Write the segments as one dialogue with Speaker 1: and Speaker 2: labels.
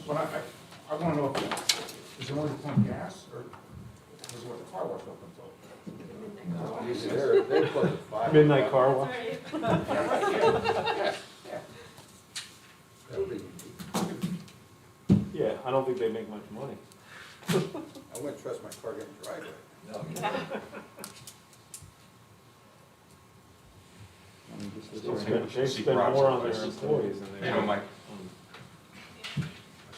Speaker 1: But I wanna know, is it only pump gas, or is it what the car wash up until?
Speaker 2: They're close to 5.
Speaker 3: Midnight car wash.
Speaker 1: Yeah, right, yeah, yeah.
Speaker 2: That would be unique.
Speaker 3: Yeah, I don't think they make much money.
Speaker 2: I wouldn't trust my car getting dry.
Speaker 3: They spend more on their employees than they.
Speaker 1: You know, Mike.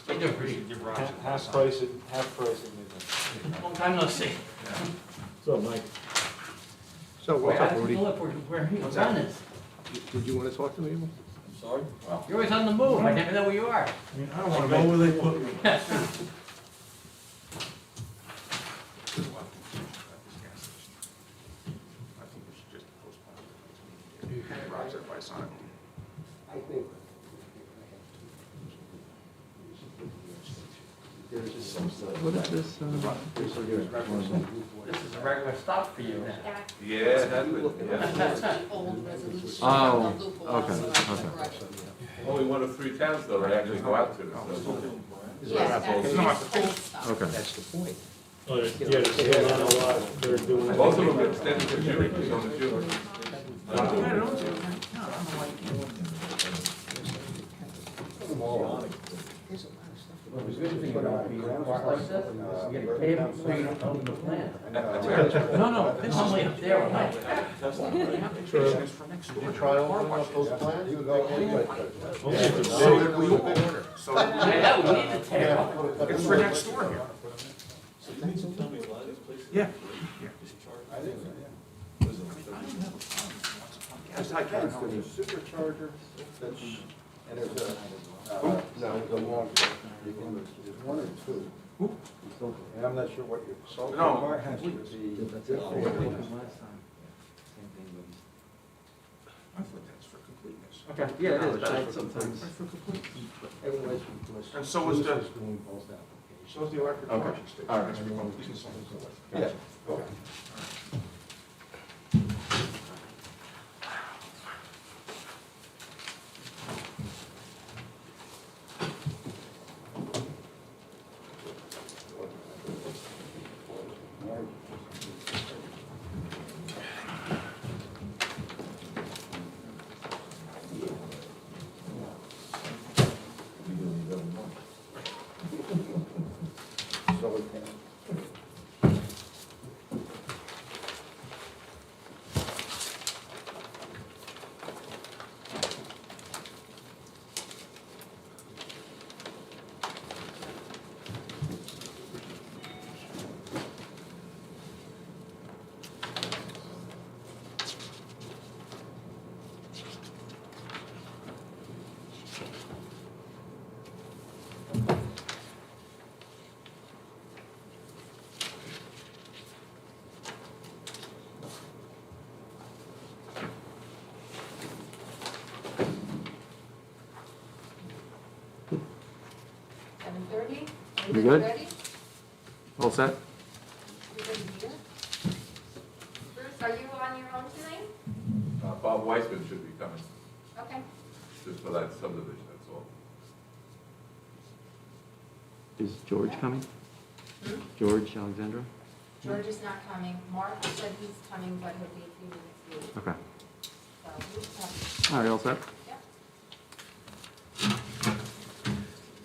Speaker 4: I do appreciate your broad.
Speaker 3: Half pricing they do.
Speaker 4: Long time no see.
Speaker 3: So, Mike,
Speaker 2: So what's
Speaker 4: I
Speaker 2: up,
Speaker 4: have to
Speaker 2: Rudy?
Speaker 4: look where your son is.
Speaker 2: Did you want to talk to me?
Speaker 4: Sorry? You're always on the move, I never know where you are.
Speaker 1: I mean, I don't wanna go where they put me. I think we should just postpone it. Garage that by Sonic.
Speaker 2: I think. What is this?
Speaker 4: This is a regular stop for you now.
Speaker 5: Yeah, that's it, yeah.
Speaker 6: Old resolution.
Speaker 2: Oh,
Speaker 6: the loophole
Speaker 2: okay,
Speaker 6: also has
Speaker 2: okay.
Speaker 6: correction.
Speaker 5: Only one of 3 towns though that actually go out to this.
Speaker 6: Yes,
Speaker 1: It's not.
Speaker 6: that's old stuff.
Speaker 2: Okay.
Speaker 7: That's the point.
Speaker 3: oh, yeah, there's still not a lot, they're doing.
Speaker 5: Both of them get extended to June, it's on the June.
Speaker 4: Well, the good thing about being a park like this, you get paid before you don't own the plan. No, it's only up there, right?
Speaker 1: It's for next door.
Speaker 2: Try opening up those plans?
Speaker 1: So did we all. So,
Speaker 4: Yeah, we need to tear up.
Speaker 1: it's for next door here. Yeah. Yes, I can.
Speaker 2: There's a supercharger, that's, and there's a, no, the long, there's one or two. And I'm not sure what your, so the
Speaker 1: No.
Speaker 2: car has to be.
Speaker 1: I thought that's for completeness.
Speaker 4: Okay, yeah, it is, but I sometimes.
Speaker 1: That's for completeness.
Speaker 2: Everyone's from.
Speaker 1: And so is the,
Speaker 2: Doing both applications.
Speaker 1: so is the electric
Speaker 2: Okay.
Speaker 1: charging station.
Speaker 2: All right.
Speaker 1: That's for completeness.
Speaker 2: Yeah.
Speaker 1: Okay.
Speaker 2: So we can. You good?
Speaker 6: Ready?
Speaker 2: All set?
Speaker 6: Everybody here? Bruce, are you on your own tonight?
Speaker 5: Bob Weissman should be coming,
Speaker 6: Okay.
Speaker 5: just for that subdivision, that's all.
Speaker 8: Is George coming? George Alexandra?
Speaker 6: George is not coming. Mark said he's coming, but he'll be a few minutes late.
Speaker 8: Okay.
Speaker 6: So he's coming.
Speaker 8: All right, all set?
Speaker 6: Yep.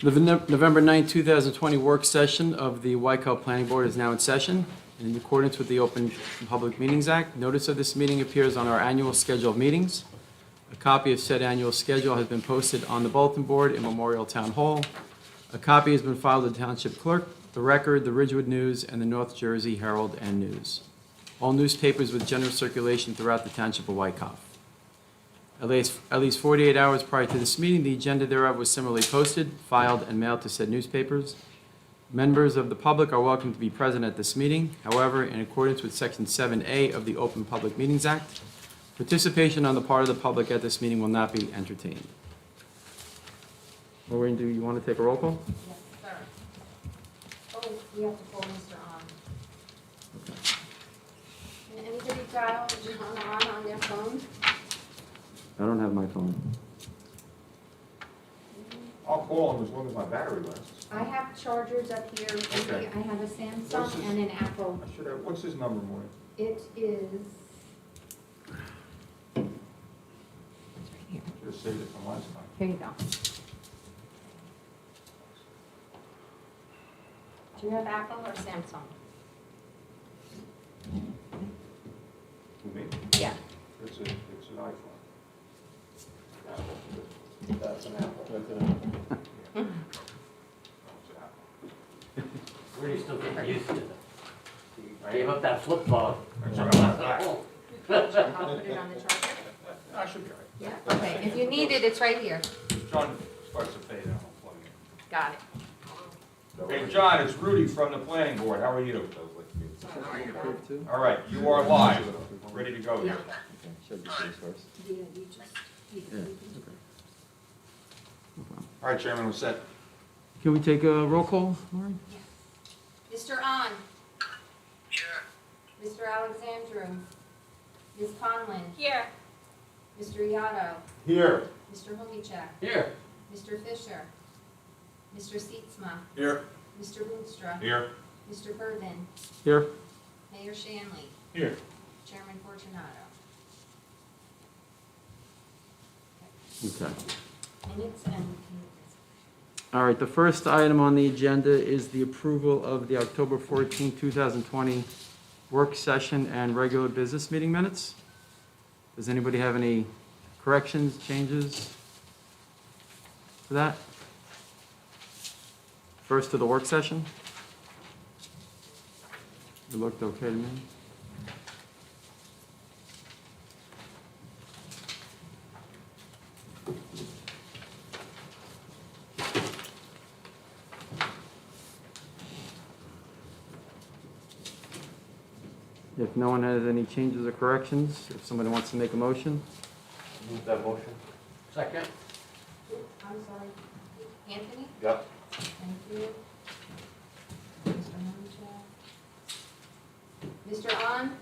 Speaker 8: The November 9, 2020 work session of the Wyckoff Planning Board is now in session. In accordance with the Open Public Meetings Act, notice of this meeting appears on our annual schedule of meetings. A copy of said annual schedule has been posted on the bulletin board in Memorial Town Hall. A copy has been filed with the Township Clerk, the Record, the Ridgewood News, and the North Jersey Herald and News. All newspapers with general circulation throughout the Township of Wyckoff. At least 48 hours prior to this meeting, the agenda thereof was similarly posted, filed, and mailed to said newspapers. Members of the public are welcome to be present at this meeting. However, in accordance with Section 7A of the Open Public Meetings Act, participation on the part of the public at this meeting will not be entertained. Maureen, do you want to take a roll call?
Speaker 6: Yes, sir. Oh, we have to pull Mr. On. Can anybody dial John on their phone?
Speaker 8: I don't have my phone.
Speaker 1: I'll call him as long as my battery lasts.
Speaker 6: I have chargers up here.
Speaker 1: Okay.
Speaker 6: I have a
Speaker 1: What's
Speaker 6: Samsung
Speaker 1: this?
Speaker 6: and an Apple.
Speaker 1: I should have, what's his number, Maureen?
Speaker 6: It is.
Speaker 1: Should have saved it from last time.
Speaker 6: Here you go. Do you have Apple or Samsung?
Speaker 1: Who, me?
Speaker 6: Yeah.
Speaker 1: It's an iPhone.
Speaker 2: That's an apple.
Speaker 1: No, it's an Apple.
Speaker 4: Where do you still get used to it? Gave up that flip phone.
Speaker 1: That's right.
Speaker 6: I'll put it on the charger.
Speaker 1: I should be all right.
Speaker 6: Yeah, okay. If you need it, it's right here.
Speaker 1: John starts to fade out, I'll plug it
Speaker 6: Got it.
Speaker 1: in. Hey, John, it's Rudy from the planning board. How are you? All right, you are live, ready to go here. All right, Chairman, we're set.
Speaker 8: Can we take a roll call, Lauren?
Speaker 6: Mr. On. Here. Mr. Alexandru. Ms. Conlon. Here. Mr. Iato.
Speaker 2: Here.
Speaker 6: Mr. Homechek.
Speaker 4: Here.
Speaker 6: Mr. Fisher. Mr. Seetsma.
Speaker 1: Here.
Speaker 6: Mr. Boonstra.
Speaker 1: Here.
Speaker 6: Mr. Purvin.
Speaker 8: Here.
Speaker 6: Mayor Shanley.
Speaker 1: Here.
Speaker 6: Chairman Fortunato.
Speaker 8: Okay.
Speaker 6: Minutes and.
Speaker 8: All right, the first item on the agenda is the approval of the October 14, 2020 work session and regular business meeting minutes. Does anybody have any corrections, changes to that? First to the work session? It looked okay to me. If no one has any changes or corrections, if somebody wants to make a motion,
Speaker 3: Move that motion.
Speaker 4: Second.
Speaker 6: I'm sorry. Anthony?
Speaker 3: Yep.
Speaker 6: Thank you. Mr. Homechek. Mr. On?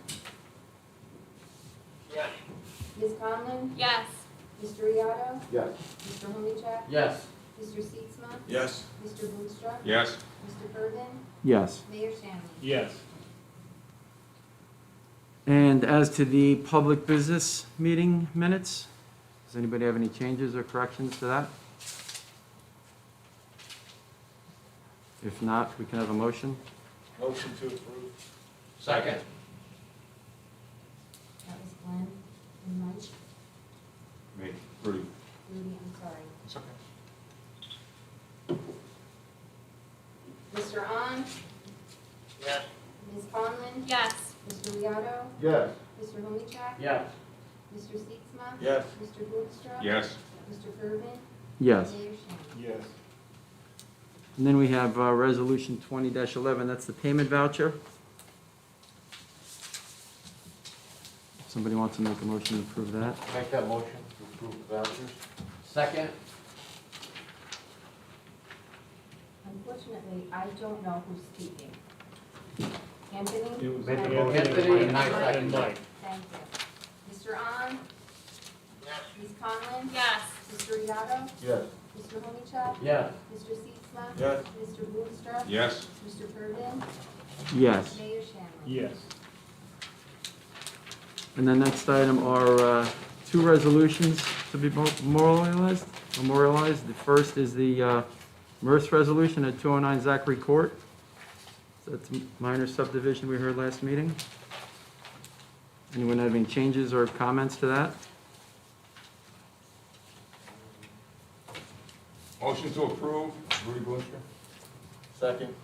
Speaker 2: Yes.
Speaker 6: Ms. Conlon?
Speaker 7: Yes.
Speaker 6: Mr. Iato?
Speaker 2: Yes.
Speaker 6: Mr. Homechek?
Speaker 4: Yes.
Speaker 6: Mr. Seetsma?
Speaker 1: Yes.
Speaker 6: Mr. Boonstra?
Speaker 1: Yes.
Speaker 6: Mr. Purvin?
Speaker 8: yes.
Speaker 6: Mayor Shanley?
Speaker 3: Yes.
Speaker 8: And as to the public business meeting minutes, does anybody have any changes or corrections to that? If not, we can have a motion.
Speaker 3: Motion to approve.
Speaker 4: Second.
Speaker 6: That was Glenn and Mike.
Speaker 1: Me, Rudy.
Speaker 6: Rudy, I'm sorry.
Speaker 1: It's okay.
Speaker 6: Mr. On?
Speaker 2: Yes.
Speaker 6: Ms. Conlon?
Speaker 7: Yes.
Speaker 6: Mr. Iato?
Speaker 2: Yes.
Speaker 6: Mr. Homechek?
Speaker 4: Yes.
Speaker 6: Mr. Seetsma?
Speaker 1: Yes.
Speaker 6: Mr. Boonstra?
Speaker 1: Yes.
Speaker 6: Mr. Purvin?
Speaker 8: Yes.
Speaker 6: Mayor Shanley?
Speaker 3: Yes.
Speaker 8: And then we have Resolution 20-11, that's the payment voucher. If somebody wants to make a motion to approve that.
Speaker 4: Make that motion to approve the vouchers. Second.
Speaker 6: Unfortunately, I don't know who's speaking. Anthony?
Speaker 3: It was
Speaker 4: Anthony
Speaker 3: Anthony
Speaker 4: and Mike.
Speaker 3: and Mike.
Speaker 6: Thank you. Mr. On?
Speaker 2: Yes.
Speaker 6: Ms. Conlon?
Speaker 7: Yes.
Speaker 6: Mr. Iato?
Speaker 2: Yes.
Speaker 6: Mr. Homechek?
Speaker 4: Yes.
Speaker 6: Mr. Seetsma?
Speaker 1: Yes.
Speaker 6: Mr. Boonstra?
Speaker 1: Yes.
Speaker 6: Mr. Purvin?
Speaker 8: Yes.
Speaker 6: Mayor Shanley?
Speaker 3: Yes.
Speaker 8: And the next item are two resolutions to be memorialized. The first is the MERS resolution at 209 Zachary Court. That's a minor subdivision we heard last meeting. Anyone have any changes or comments to that?
Speaker 1: Motion to approve, Rudy Boonstra.
Speaker 2: Second.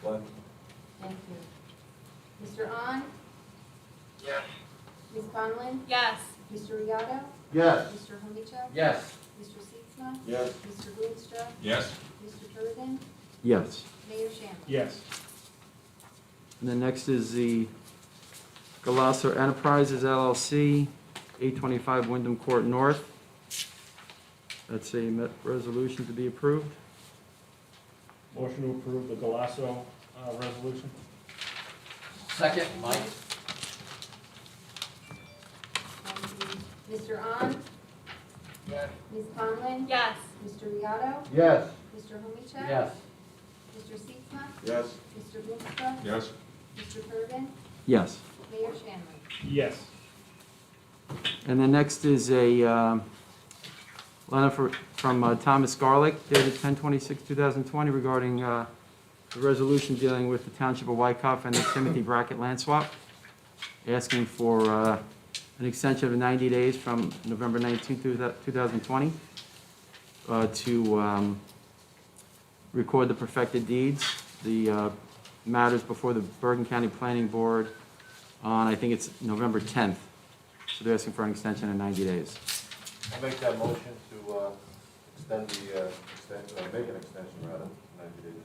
Speaker 2: Glenn.
Speaker 6: Thank you. Mr. On?
Speaker 2: Yes.
Speaker 6: Ms. Conlon?
Speaker 7: Yes.
Speaker 6: Mr. Iato?
Speaker 2: Yes.
Speaker 6: Mr. Homechek?
Speaker 4: Yes.
Speaker 6: Mr. Seetsma?
Speaker 2: Yes.
Speaker 6: Mr. Boonstra?
Speaker 1: Yes.
Speaker 6: Mr. Purvin?
Speaker 8: Yes.
Speaker 6: Mayor Shanley?
Speaker 3: Yes.
Speaker 8: And then next is the Galasso Enterprises LLC, 825 Wyndham Court North. That's a resolution to be approved.
Speaker 3: Motion to approve the Galasso resolution.
Speaker 4: Second. Mike.
Speaker 6: Thank you. Mr. On? Ms. Conlon?
Speaker 7: Yes.
Speaker 6: Mr. Beato?
Speaker 2: Yes.
Speaker 6: Mr. Homechek?
Speaker 4: Yes.
Speaker 6: Mr. Sietzma?
Speaker 5: Yes.
Speaker 6: Mr. Boonstra?
Speaker 1: Yes.
Speaker 6: Mr. Purvin?
Speaker 8: Yes.
Speaker 6: Mayor Shanley?
Speaker 3: Yes.
Speaker 8: And the next is a letter from Thomas Garlick dated 10/26/2020 regarding the resolution dealing with the Township of Wyckoff and the Timothy Brackett land swap, asking for an extension of 90 days from November 19, 2020 to record the perfected deeds. The matters before the Bergen County Planning Board on, I think it's November 10th. So they're asking for an extension of 90 days.
Speaker 3: I'll make that motion to extend the, make an extension rather, 90 days.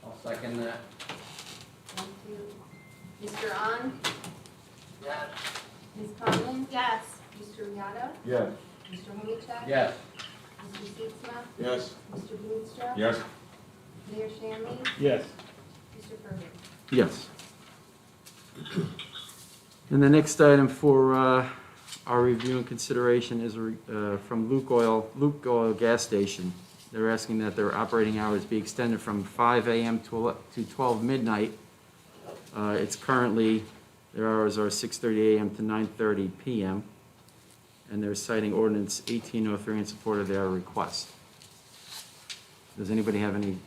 Speaker 4: I'll second that.
Speaker 6: Thank you. Mr. On?
Speaker 7: Yes.
Speaker 6: Ms. Conlon?
Speaker 7: Yes.
Speaker 6: Mr. Beato?
Speaker 2: Yes.
Speaker 6: Mr. Homechek?
Speaker 4: Yes.
Speaker 6: Mr. Sietzma?
Speaker 5: Yes.
Speaker 6: Mr. Boonstra?
Speaker 1: Yes.
Speaker 6: Mayor Shanley?
Speaker 3: Yes.
Speaker 6: Mr. Purvin?
Speaker 8: Yes. And the next item for our review and consideration is from Luke Oil Gas Station. They're asking that their operating hours be extended from 5 a.m. to 12 midnight. It's currently, their hours are 6:30 a.m. to 9:30 p.m. And they're citing ordinance 1803 in support of their request. Does anybody have any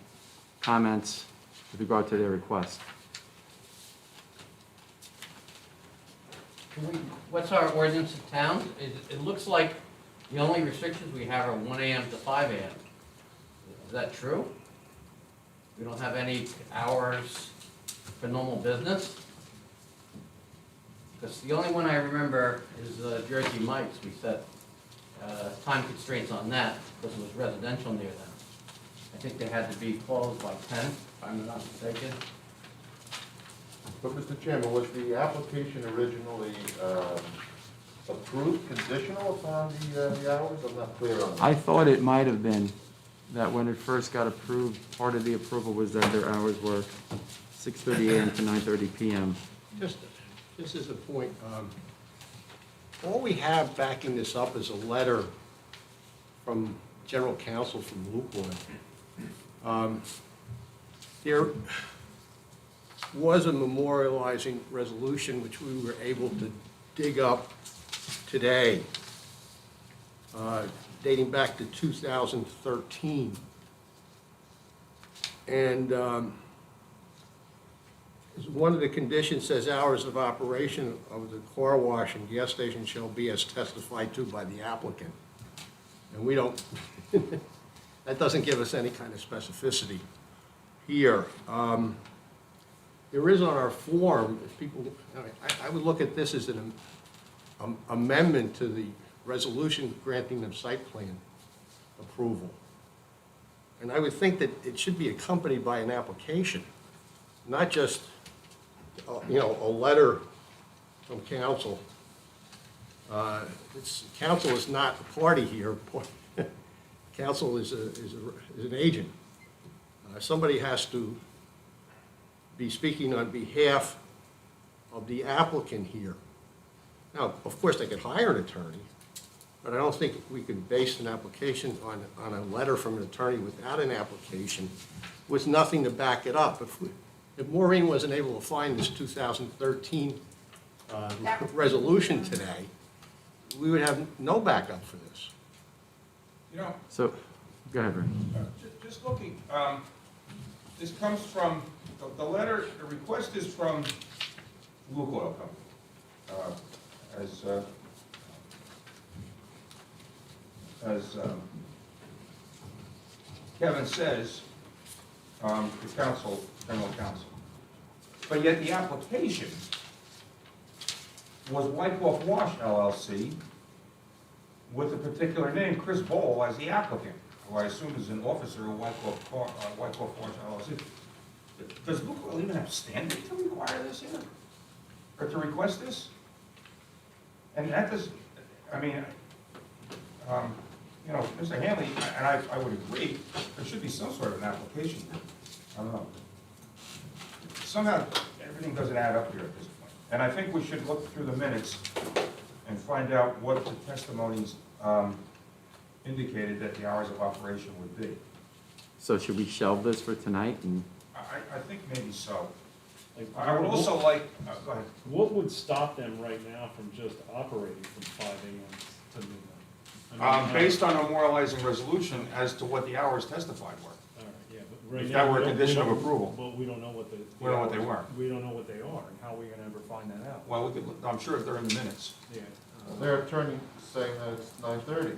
Speaker 8: comments with regard to their request?
Speaker 4: What's our ordinance in town? It looks like the only restrictions we have are 1 AM to 5 AM. Is that true? We don't have any hours for normal business? Because the only one I remember is Jersey Mike's. We set time constraints on that because it was residential near them. I think they had to be closed by 10, if I'm not mistaken.
Speaker 9: But, Mr. Chairman, was the application originally approved conditional upon the hours? I'm not clear on that.
Speaker 8: I thought it might have been that when it first got approved, part of the approval was that their hours were 6:30 a.m. to 9:30 p.m.
Speaker 10: Just as a point, all we have backing this up is a letter from General Counsel from Luke. There was a memorializing resolution which we were able to dig up today, dating back to 2013. And one of the conditions says hours of operation of the car wash and gas station shall be as testified to by the applicant. And we don't, that doesn't give us any kind of specificity here. There is on our form, if people, I would look at this as an amendment to the resolution granting them site plan approval. And I would think that it should be accompanied by an application, not just, a letter from council. Council is not a party here. Council is an agent. Somebody has to be speaking on behalf of the applicant here. Now, of course, they could hire an attorney, but I don't think we could base an application on a letter from an attorney without an application with nothing to back it up. If Maureen wasn't able to find this 2013 resolution today, we would have no backup for this.
Speaker 8: So, go ahead, Ray.
Speaker 1: Just looking, this comes from, the letter, the request is from Luke Oil Company. As Kevin says, the council, general counsel. But yet the application was Wyckoff Wash LLC with a particular name, Chris Ball, as the applicant, who I assume is an officer of Wyckoff Wash LLC. Does Luke Oil even have standing to require this here? Or to request this? And that does, I mean, Mr. Hanley, and I would agree, there should be some sort of an application. I don't know. Somehow, everything doesn't add up here at this point. And I think we should look through the minutes and find out what the testimonies indicated that the hours of operation would be.
Speaker 8: So should we shelve this for tonight and?
Speaker 1: I think maybe so.
Speaker 7: Like,
Speaker 1: I would also like, go ahead.
Speaker 7: What would stop them right now from just operating from 5 AM to midnight? I mean,
Speaker 1: Based on a memorializing resolution as to what the hours testified were.
Speaker 7: All right, yeah, but right
Speaker 1: If
Speaker 7: now.
Speaker 1: that were a
Speaker 7: we don't-
Speaker 1: condition
Speaker 7: we
Speaker 1: of
Speaker 7: don't-
Speaker 1: approval.
Speaker 7: But we don't know what the.
Speaker 1: We don't know what they
Speaker 7: hours-
Speaker 1: were.
Speaker 7: We don't know what they are, and how are we gonna ever find that out?
Speaker 1: Well, I'm sure they're in the minutes.
Speaker 7: Yeah.
Speaker 9: Their attorney saying that it's 9:30.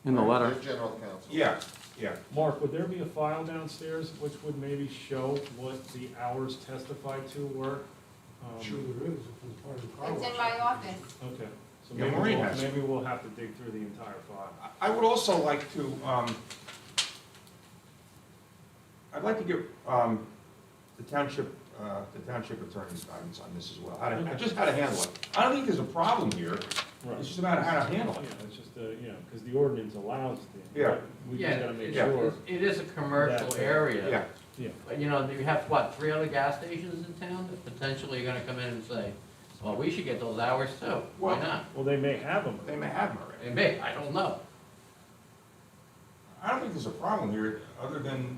Speaker 8: In the letter.
Speaker 9: Their general counsel.
Speaker 1: Yeah, yeah.
Speaker 7: Mark, would there be a file downstairs which would maybe show what the hours testified to were?
Speaker 2: Sure there is, if it's part of the car
Speaker 6: It's in
Speaker 2: wash.
Speaker 6: my office.
Speaker 7: Okay, so
Speaker 1: Yeah,
Speaker 7: maybe
Speaker 1: Maureen has it.
Speaker 7: maybe we'll have to dig through the entire file.
Speaker 1: I would also like to, I'd like to give the township attorney's guidance on this as well, just how to handle it. I don't think there's a problem here,
Speaker 7: Right.
Speaker 1: it's just about how to handle
Speaker 7: Yeah,
Speaker 1: it.
Speaker 7: it's just, because the ordinance allows the.
Speaker 1: Yeah.
Speaker 7: We
Speaker 4: Yeah,
Speaker 7: just gotta make
Speaker 1: Yeah.
Speaker 7: sure.
Speaker 4: it is a commercial
Speaker 7: That-
Speaker 4: area.
Speaker 1: Yeah,
Speaker 7: Yeah.
Speaker 4: But, you know, you have, what, 3 other gas stations in town that potentially you're gonna come in and say, well, we should get those hours too. Why
Speaker 1: Well-
Speaker 4: not?
Speaker 7: Well, they may have them.
Speaker 1: they may have them already.
Speaker 4: They may, I don't know.
Speaker 1: I don't think there's a problem here, other than,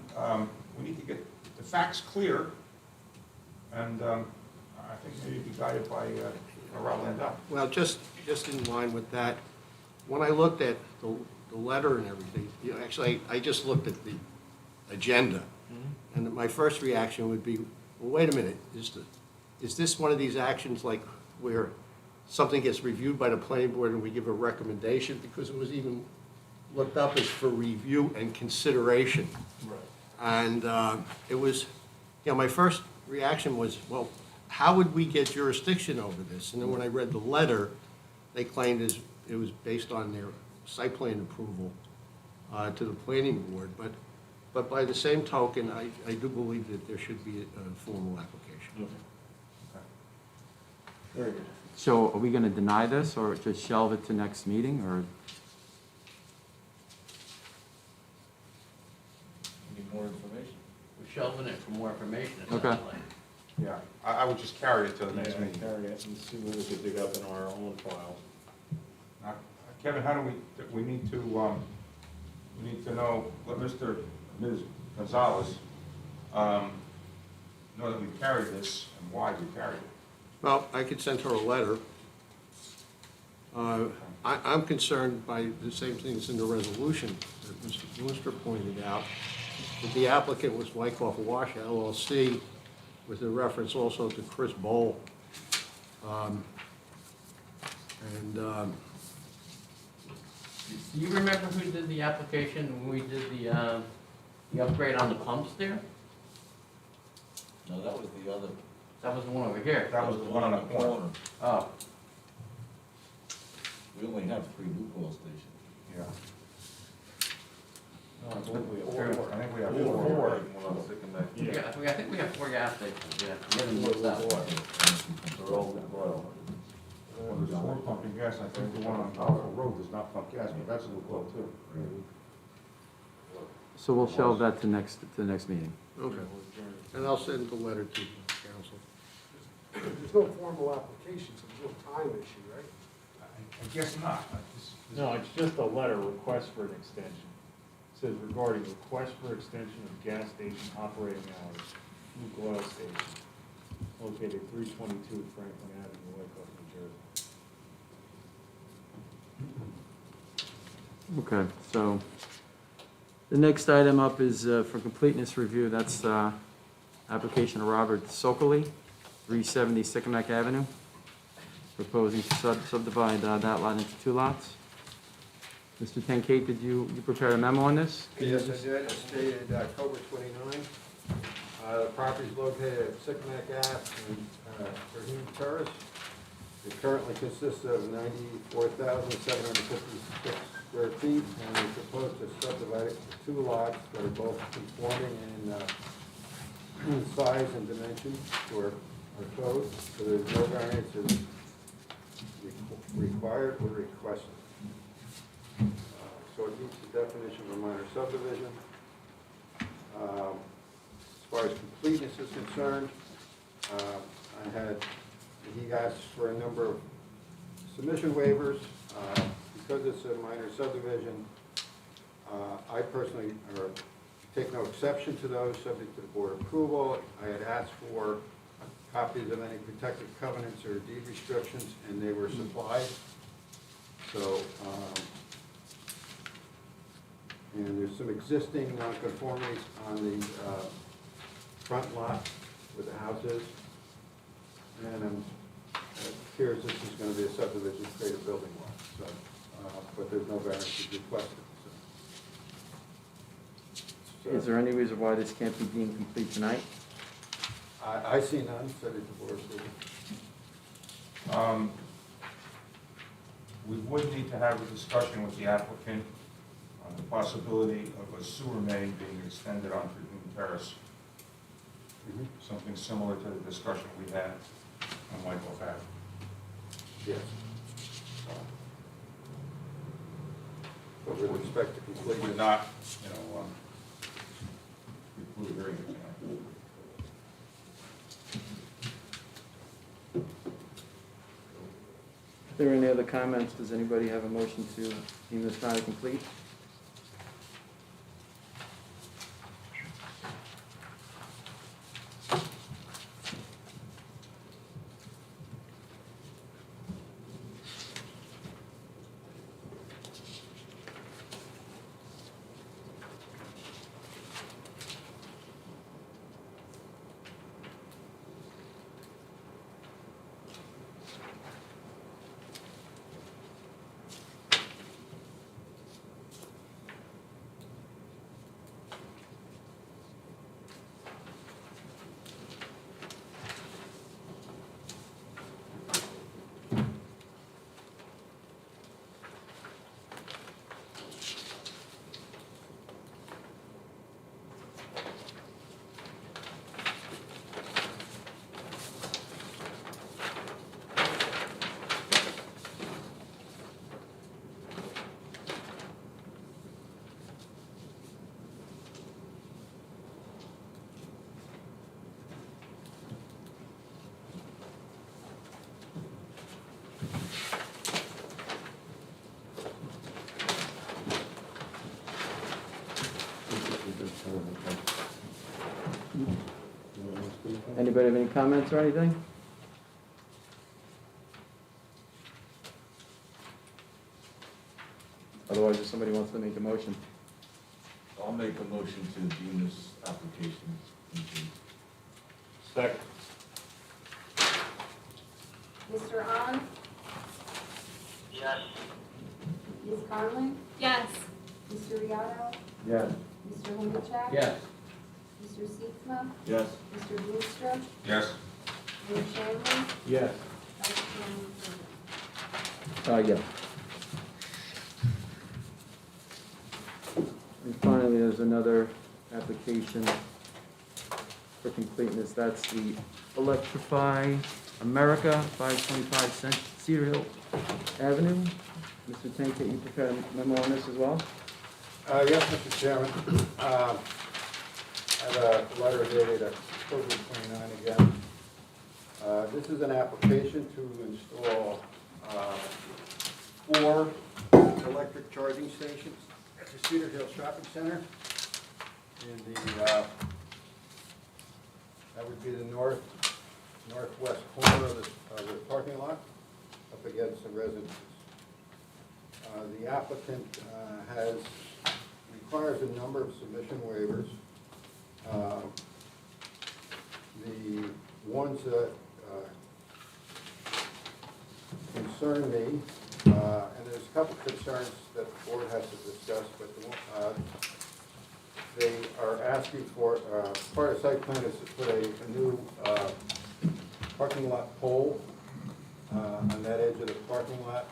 Speaker 1: we need to get the facts clear, and, I think maybe be guided by, Rob Landau.
Speaker 10: Well, just in line with that, when I looked at the letter and everything, actually, I just looked at the agenda, and my first reaction would be, well, wait a minute, is this one of these actions like where something gets reviewed by the planning board and we give a recommendation? Because it was even looked up as for review and consideration.
Speaker 7: Right.
Speaker 10: And it was, my first reaction was, well, how would we get jurisdiction over this? And then when I read the letter, they claimed it was based on their site plan approval to the planning board. But by the same token, I do believe that there should be a formal application.
Speaker 7: Very good.
Speaker 8: So are we gonna deny this or just shelve it to next meeting or?
Speaker 3: Need more information.
Speaker 4: We're shelving it for more information, it
Speaker 8: Okay.
Speaker 4: sounds like.
Speaker 1: Yeah, I would just carry it to the next
Speaker 7: Yeah,
Speaker 1: meeting.
Speaker 7: carry it and see what we could dig up in our own files.
Speaker 1: Kevin, how do we need to know, let Ms. Gonzalez, know that we carried this and why we carried it.
Speaker 10: Well, I could send her a letter. I'm concerned by the same things in the resolution that Mr. Brewster pointed out, that the applicant was Wyckoff Wash LLC, with a reference also to Chris Bowl.
Speaker 4: Do you remember who did the application when we did the upgrade on the pumps there?
Speaker 3: No, that was the other.
Speaker 4: That was the one over here.
Speaker 1: That was the one on the corner.
Speaker 4: Oh,
Speaker 3: We only have 3 Lukoil stations.
Speaker 1: Yeah.
Speaker 7: No, I believe we have
Speaker 1: I
Speaker 7: four.
Speaker 1: think we have
Speaker 7: We have
Speaker 1: four.
Speaker 7: four.
Speaker 3: One on Second Night.
Speaker 7: Yeah.
Speaker 4: I think we have 4 gas stations, yeah. We haven't looked that far.
Speaker 3: They're all Lukoil.
Speaker 1: Well, there's 4 pumping gas, I think the one on Alpha Road does not pump gas, but that's a little low too.
Speaker 8: So we'll shelve that to the next meeting.
Speaker 10: Okay. And I'll send the letter to council.
Speaker 2: There's no formal application, so there's no time issue, right?
Speaker 1: I guess not.
Speaker 7: No, it's just a letter, request for an extension. It says regarding request for extension of gas station operating hours, Luke Oil Station, located 322 Franklin Avenue, Wyckoff, New Jersey.
Speaker 8: Okay, so the next item up is for completeness review. That's application of Robert Sokoli, 370 Sycamore Avenue, proposing to subdivide that lot into 2 lots. Mr. Tenkate, did you prepare a memo on this?
Speaker 2: Yes, I did. It's dated October 29. The property is located at Sycamore Ave and Raheem Terrace. It currently consists of 94,756 square feet, and we propose to subdivide it into 2 lots that are both conforming in size and dimensions for our code, so there's no variances required or requested. So it meets the definition of a minor subdivision. As far as completeness is concerned, he asked for a number of submission waivers. Because it's a minor subdivision, I personally take no exception to those, subject to the board approval. I had asked for copies of any protective covenants or deed restrictions, and they were supplied. So, and there's some existing nonconformities on the front lot where the house is. And it appears this is going to be a subdivision, create a building lot, so, but there's no variances requested, so.
Speaker 8: Is there any reason why this can't be deemed complete tonight?
Speaker 2: I see none, subject to board approval.
Speaker 1: We would need to have a discussion with the applicant on the possibility of a sewer main being extended onto Newton Terrace. Something similar to the discussion we had on Wyckoff Ave.
Speaker 2: Yes. But with respect to
Speaker 1: We
Speaker 2: completion.
Speaker 1: would not, preclude hearing it tonight.
Speaker 8: If there are any other comments, does anybody have a motion to deem this matter complete? Anybody have any comments or anything? Otherwise, if somebody wants to make a motion.
Speaker 5: I'll make a motion to deem this application complete.
Speaker 7: Second.
Speaker 6: Mr. On?
Speaker 9: Yes.
Speaker 6: Ms. Conley?
Speaker 11: Yes.
Speaker 6: Mr. Riotto?
Speaker 2: Yes.
Speaker 6: Mr. Hovacek?
Speaker 4: Yes.
Speaker 6: Mr. Sietsma?
Speaker 5: Yes.
Speaker 6: Mr. Brewster?
Speaker 1: Yes?
Speaker 6: Mayor Shanley?
Speaker 7: Yes.
Speaker 6: Vice Chairman Brennan.
Speaker 8: Yeah. And finally, there's another application for completeness. That's the Electrify America, 525 Cedar Hill Avenue. Mr. Tank, you prepared a memo on this as well?
Speaker 2: Yes, Mr. Chairman. I have a letter dated October 29 again. This is an application to install 4 electric charging stations at the Cedar Hill Shopping Center in the, that would be the northwest corner of the parking lot up against the residences. The applicant requires a number of submission waivers. The ones that concern me, and there's a couple concerns that the board has to discuss, but they are asking for, part of site plan is to put a new parking lot pole on that edge of the parking lot,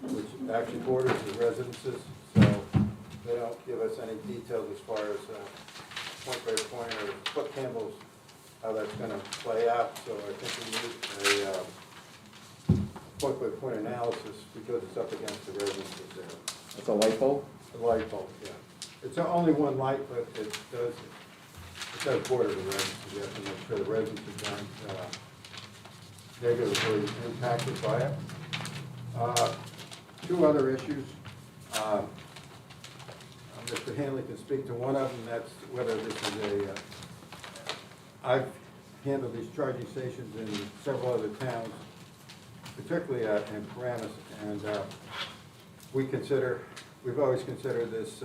Speaker 2: which actually borders the residences, so they don't give us any details as far as point by point or foot candles, how that's gonna play out, so I think we need a point by point analysis because it's up against the residences there.
Speaker 8: That's a light bulb?
Speaker 2: The light bulb, yeah. It's only one light, but it does border the residences. You have to make sure the residences aren't negatively impacted by it. two other issues. Mr. Hanley can speak to one of them, that's whether this is I've handled these charging stations in several other towns, particularly in Paramus, and we've always considered this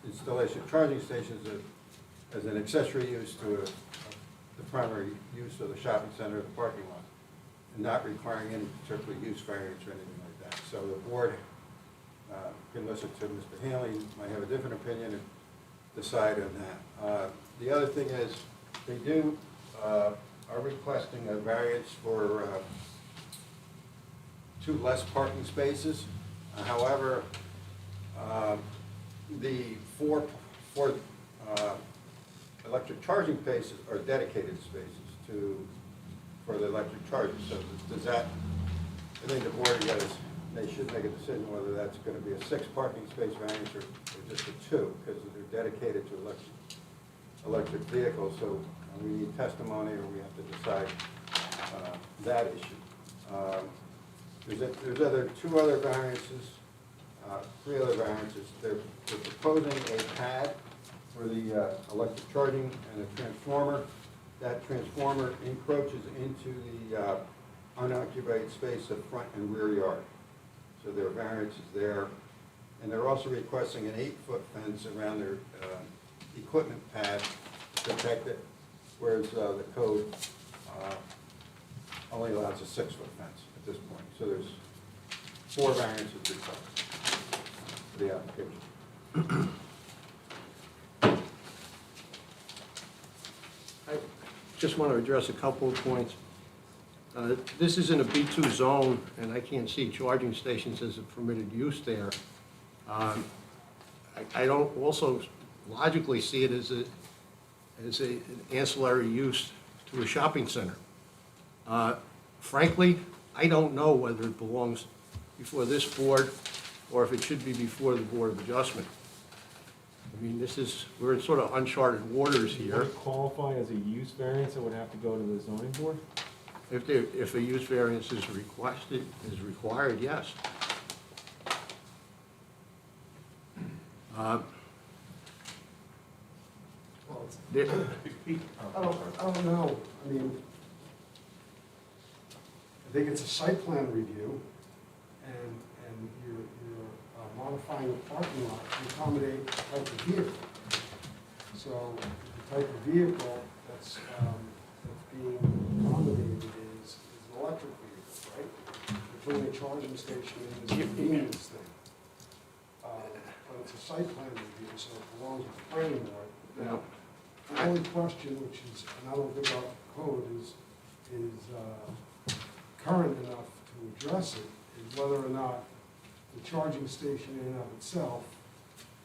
Speaker 2: installation of charging stations as an accessory use to the primary use of the shopping center or the parking lot, and not requiring any particular use variance or anything like that. So the board can listen to Mr. Hanley, might have a different opinion and decide on that. The other thing is, they are requesting a variance for 2 less parking spaces. However, the four electric charging spaces are dedicated spaces for the electric chargers. So does that, I think the board they should make a decision whether that's going to be a 6 parking space variance or just a 2, because they're dedicated to electric vehicles. So we need testimony, or we have to decide that issue. There's 2 other variances, 3 other variances. They're proposing a pad for the electric charging and a transformer. That transformer encroaches into the unoccupied space of front and rear yard. So there are variances there. And they're also requesting an 8-foot fence around their equipment pad to protect it, whereas the code only allows a 6-foot fence at this point. So there's 4 variances required for the application.
Speaker 10: I just want to address a couple of points. This is in a B2 zone, and I can't see charging stations as a permitted use there. I don't also logically see it as an ancillary use to a shopping center. Frankly, I don't know whether it belongs before this board or if it should be before the Board of Adjustment. I mean, we're in sort of uncharted waters
Speaker 7: Would
Speaker 10: here.
Speaker 7: it qualify as a use variance, it would have to go to the zoning board?
Speaker 10: If a use variance is required, yes. There-
Speaker 11: I don't know, I mean, I think it's a site plan review, and you're modifying a parking lot to accommodate the type of vehicle. So the type of vehicle that's being accommodated is an electric vehicle, right? You're putting a charging station in this convenience thing. But it's a site plan review, so it belongs with the planning board. Now, the only question, which is, and I don't think our code is current enough to address it, is whether or not the charging station in and of itself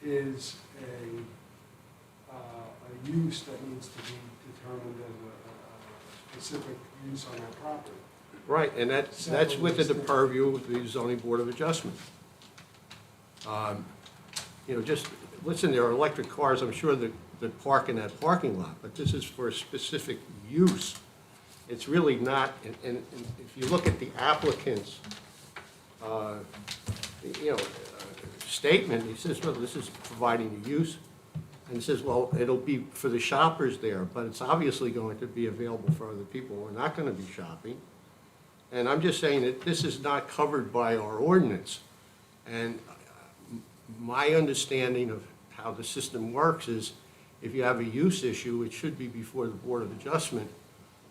Speaker 11: is a use that needs to be determined as a specific use on that property.
Speaker 10: Right, and that's within the purview of the zoning board of adjustment. Just, listen, there are electric cars, I'm sure, that park in that parking lot, but this is for a specific use. It's really not, and if you look at the applicant's, statement, he says, well, this is providing a use, and he says, well, it'll be for the shoppers there, but it's obviously going to be available for other people who are not going to be shopping. And I'm just saying that this is not covered by our ordinance. And my understanding of how the system works is if you have a use issue, it should be before the Board of Adjustment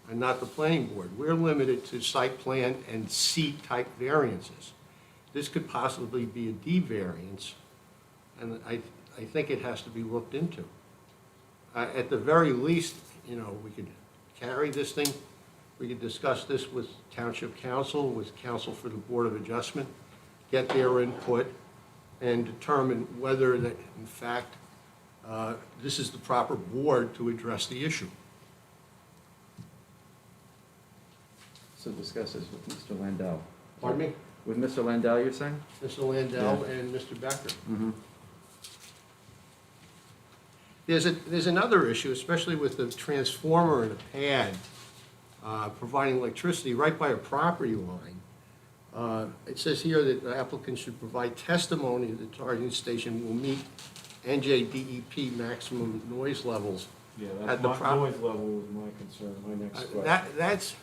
Speaker 10: and not the planning board. We're limited to site plan and C-type variances. This could possibly be a D variance, and I think it has to be looked into. At the very least, we could carry this thing, we could discuss this with Township Council, with Council for the Board of Adjustment, get their input, and determine whether that, in fact, this is the proper board to address the issue.
Speaker 8: So discuss this with Mr. Landau.
Speaker 10: Pardon me?
Speaker 8: With Mr. Landau, you're saying?
Speaker 10: Mr. Landau and Mr. Becker.
Speaker 8: Mm-hmm.
Speaker 10: There's another issue, especially with the transformer and a pad providing electricity right by a property line. It says here that the applicant should provide testimony that the charging station will meet NJDEP maximum noise levels.
Speaker 7: Yeah,
Speaker 10: At
Speaker 7: that's
Speaker 10: the
Speaker 7: my, noise level was my concern, my next question.
Speaker 10: That's,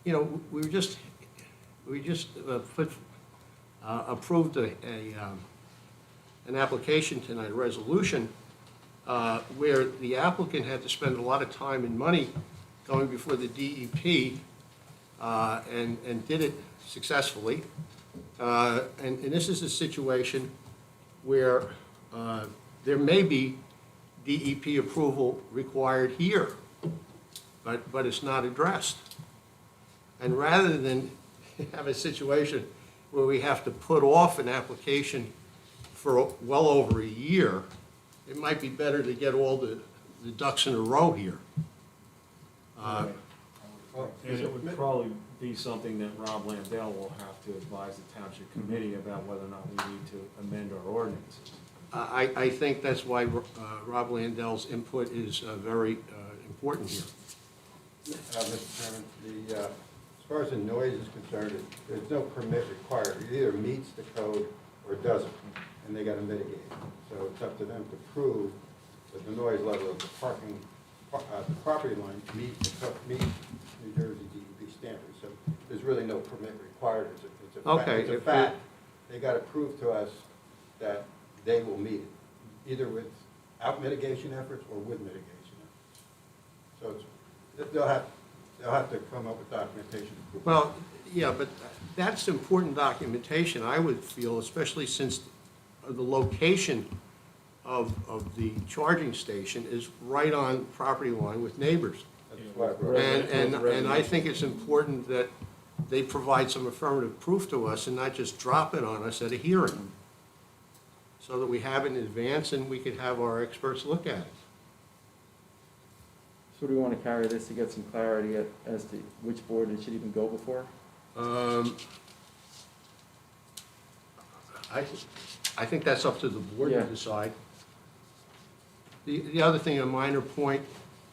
Speaker 10: you know, we just approved an application tonight, a resolution, where the applicant had to spend a lot of time and money going before the DEP, and did it successfully. And this is a situation where there may be DEP approval required here, but it's not addressed. And rather than have a situation where we have to put off an application for well over a year, it might be better to get all the ducks in a row here.
Speaker 7: And it would probably be something that Rob Landell will have to advise the township committee about whether or not we need to amend our ordinances.
Speaker 10: I think that's why Rob Landell's input is very important here.
Speaker 2: Mr. Chairman, as far as the noise is concerned, there's no permit required. It either meets the code or doesn't, and they got to mitigate it. So it's up to them to prove that the noise level of the the property line meet New Jersey DEP standards. So there's really no permit required. It's a fact. They got to prove to us that they will meet it, either without mitigation efforts or with mitigation efforts. So they'll have to come up with documentation to prove it.
Speaker 10: Well, yeah, but that's important documentation, I would feel, especially since the location of the charging station is right on property line with neighbors.
Speaker 2: That's why I brought it up.
Speaker 10: And I think it's important that they provide some affirmative proof to us and not just drop it on us at a hearing, so that we have it in advance and we could have our experts look at it.
Speaker 8: So do we want to carry this to get some clarity as to which board it should even go before?
Speaker 10: I think that's up to the board to
Speaker 8: Yeah.
Speaker 10: decide. The other thing, a minor point,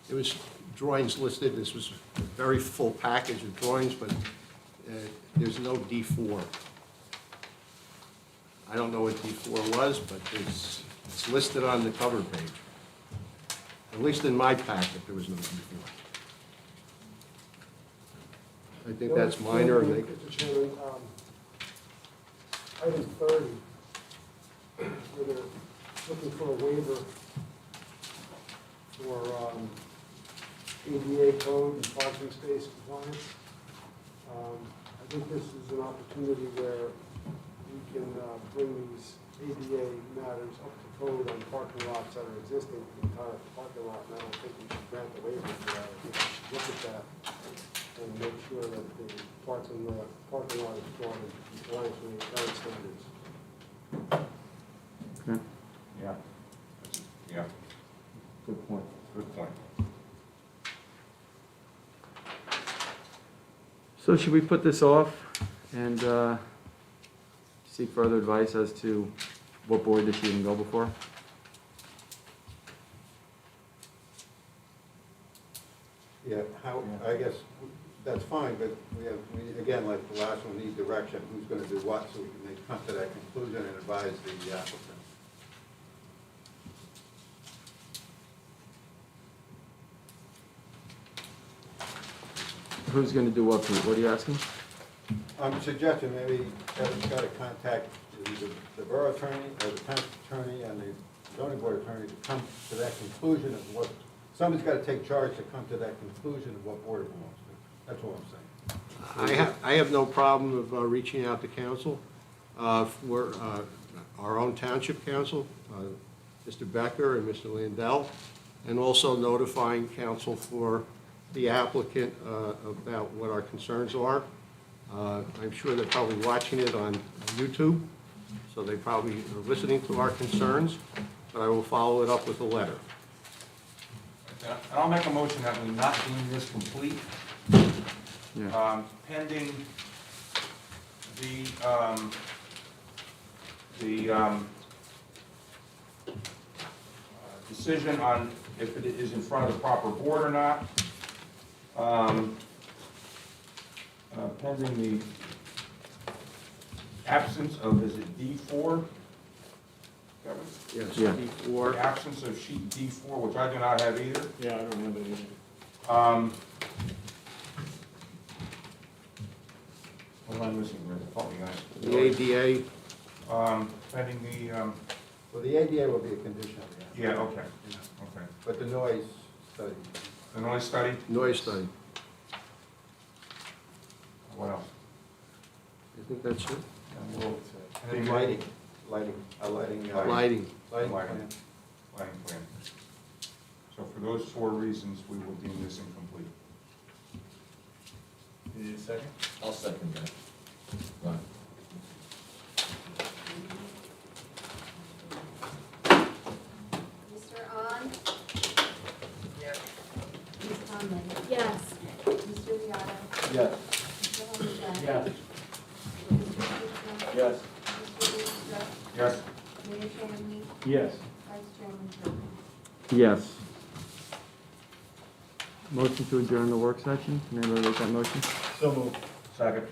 Speaker 10: it was drawings listed, this was a very full package of drawings, but there's no D4. I don't know what D4 was, but it's listed on the cover page. At least in my packet, there was no D4. I think that's minor.
Speaker 11: Mr. Chairman, item 30, where they're looking for a waiver for ADA code and parking space compliance. I think this is an opportunity where we can bring these ADA matters up to code on parking lots that are existing, the entire parking lot, and I don't think we should grant the waiver for that. I think we should look at that and make sure that the parking lot is drawn in compliance with the current standards.
Speaker 8: Okay.
Speaker 1: Yeah. Yeah,
Speaker 8: Good point.
Speaker 1: good point.
Speaker 8: So should we put this off and seek further advice as to what board this should even go before?
Speaker 2: Yeah, I guess that's fine, but we again, like the last one, need direction, who's gonna do what, so we can come to that conclusion and advise the applicant.
Speaker 8: Who's going to do what, Pete? What are you asking?
Speaker 2: I'm suggesting maybe Kevin's got to contact the borough attorney, or the township attorney, and the zoning board attorney to come to that conclusion of what, somebody's got to take charge to come to that conclusion of what board it belongs to. That's all I'm saying.
Speaker 10: I have no problem of reaching out to council, for our own township council, Mr. Becker and Mr. Landell, and also notifying council for the applicant about what our concerns are. I'm sure they're probably watching it on YouTube, so they probably are listening to our concerns, but I will follow it up with a letter.
Speaker 1: And I'll make a motion that we not deem this complete,
Speaker 8: Yeah.
Speaker 1: pending the decision on if it is in front of the proper board or not. Pending the absence of, is it D4?
Speaker 2: Yes.
Speaker 8: Yeah.
Speaker 1: Or absence of sheet D4, which I do not have either.
Speaker 7: Yeah, I don't have it either.
Speaker 1: What am I missing, Rick? Help me, guys.
Speaker 10: The ADA,
Speaker 1: Pending the,
Speaker 2: Well, the ADA will be a condition,
Speaker 1: yeah, okay, okay.
Speaker 2: but the noise study.
Speaker 1: The noise study,
Speaker 10: noise study.
Speaker 1: what else?
Speaker 10: I think that's it.
Speaker 2: And lighting, lighting.
Speaker 10: Lighting.
Speaker 2: Lighting
Speaker 1: Lighting.
Speaker 2: plan.
Speaker 1: Lighting plan. So for those 4 reasons, we will deem this incomplete.
Speaker 3: You need a second?
Speaker 5: I'll second that. Right.
Speaker 6: Mr. On?
Speaker 3: Yes.
Speaker 6: Ms. Conley?
Speaker 12: Yes.
Speaker 6: Mr. Beato?
Speaker 3: Yes.
Speaker 6: Mr. Holmesdale?
Speaker 4: Yes.
Speaker 6: Mr. Fisher?
Speaker 3: Yes.
Speaker 6: Mr. Easter?
Speaker 1: Yes?
Speaker 6: Mayor Shanley?
Speaker 7: Yes.
Speaker 6: Vice Chairman Griffin?
Speaker 8: Yes. Motion to adjourn the work session. Can anybody make that motion?
Speaker 7: So moved.
Speaker 1: Second.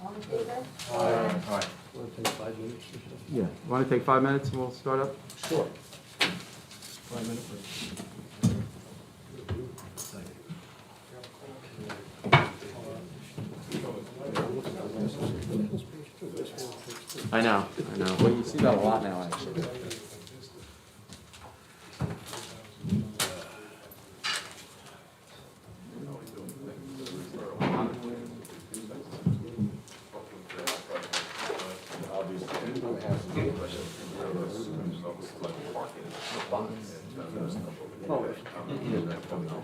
Speaker 6: All in favor?
Speaker 1: Aye.
Speaker 10: Want to take 5 minutes or so?
Speaker 8: Yeah. Want to take 5 minutes and we'll start up?
Speaker 7: Sure. 5 minute break.
Speaker 8: I know. Well, you see that a lot now, actually.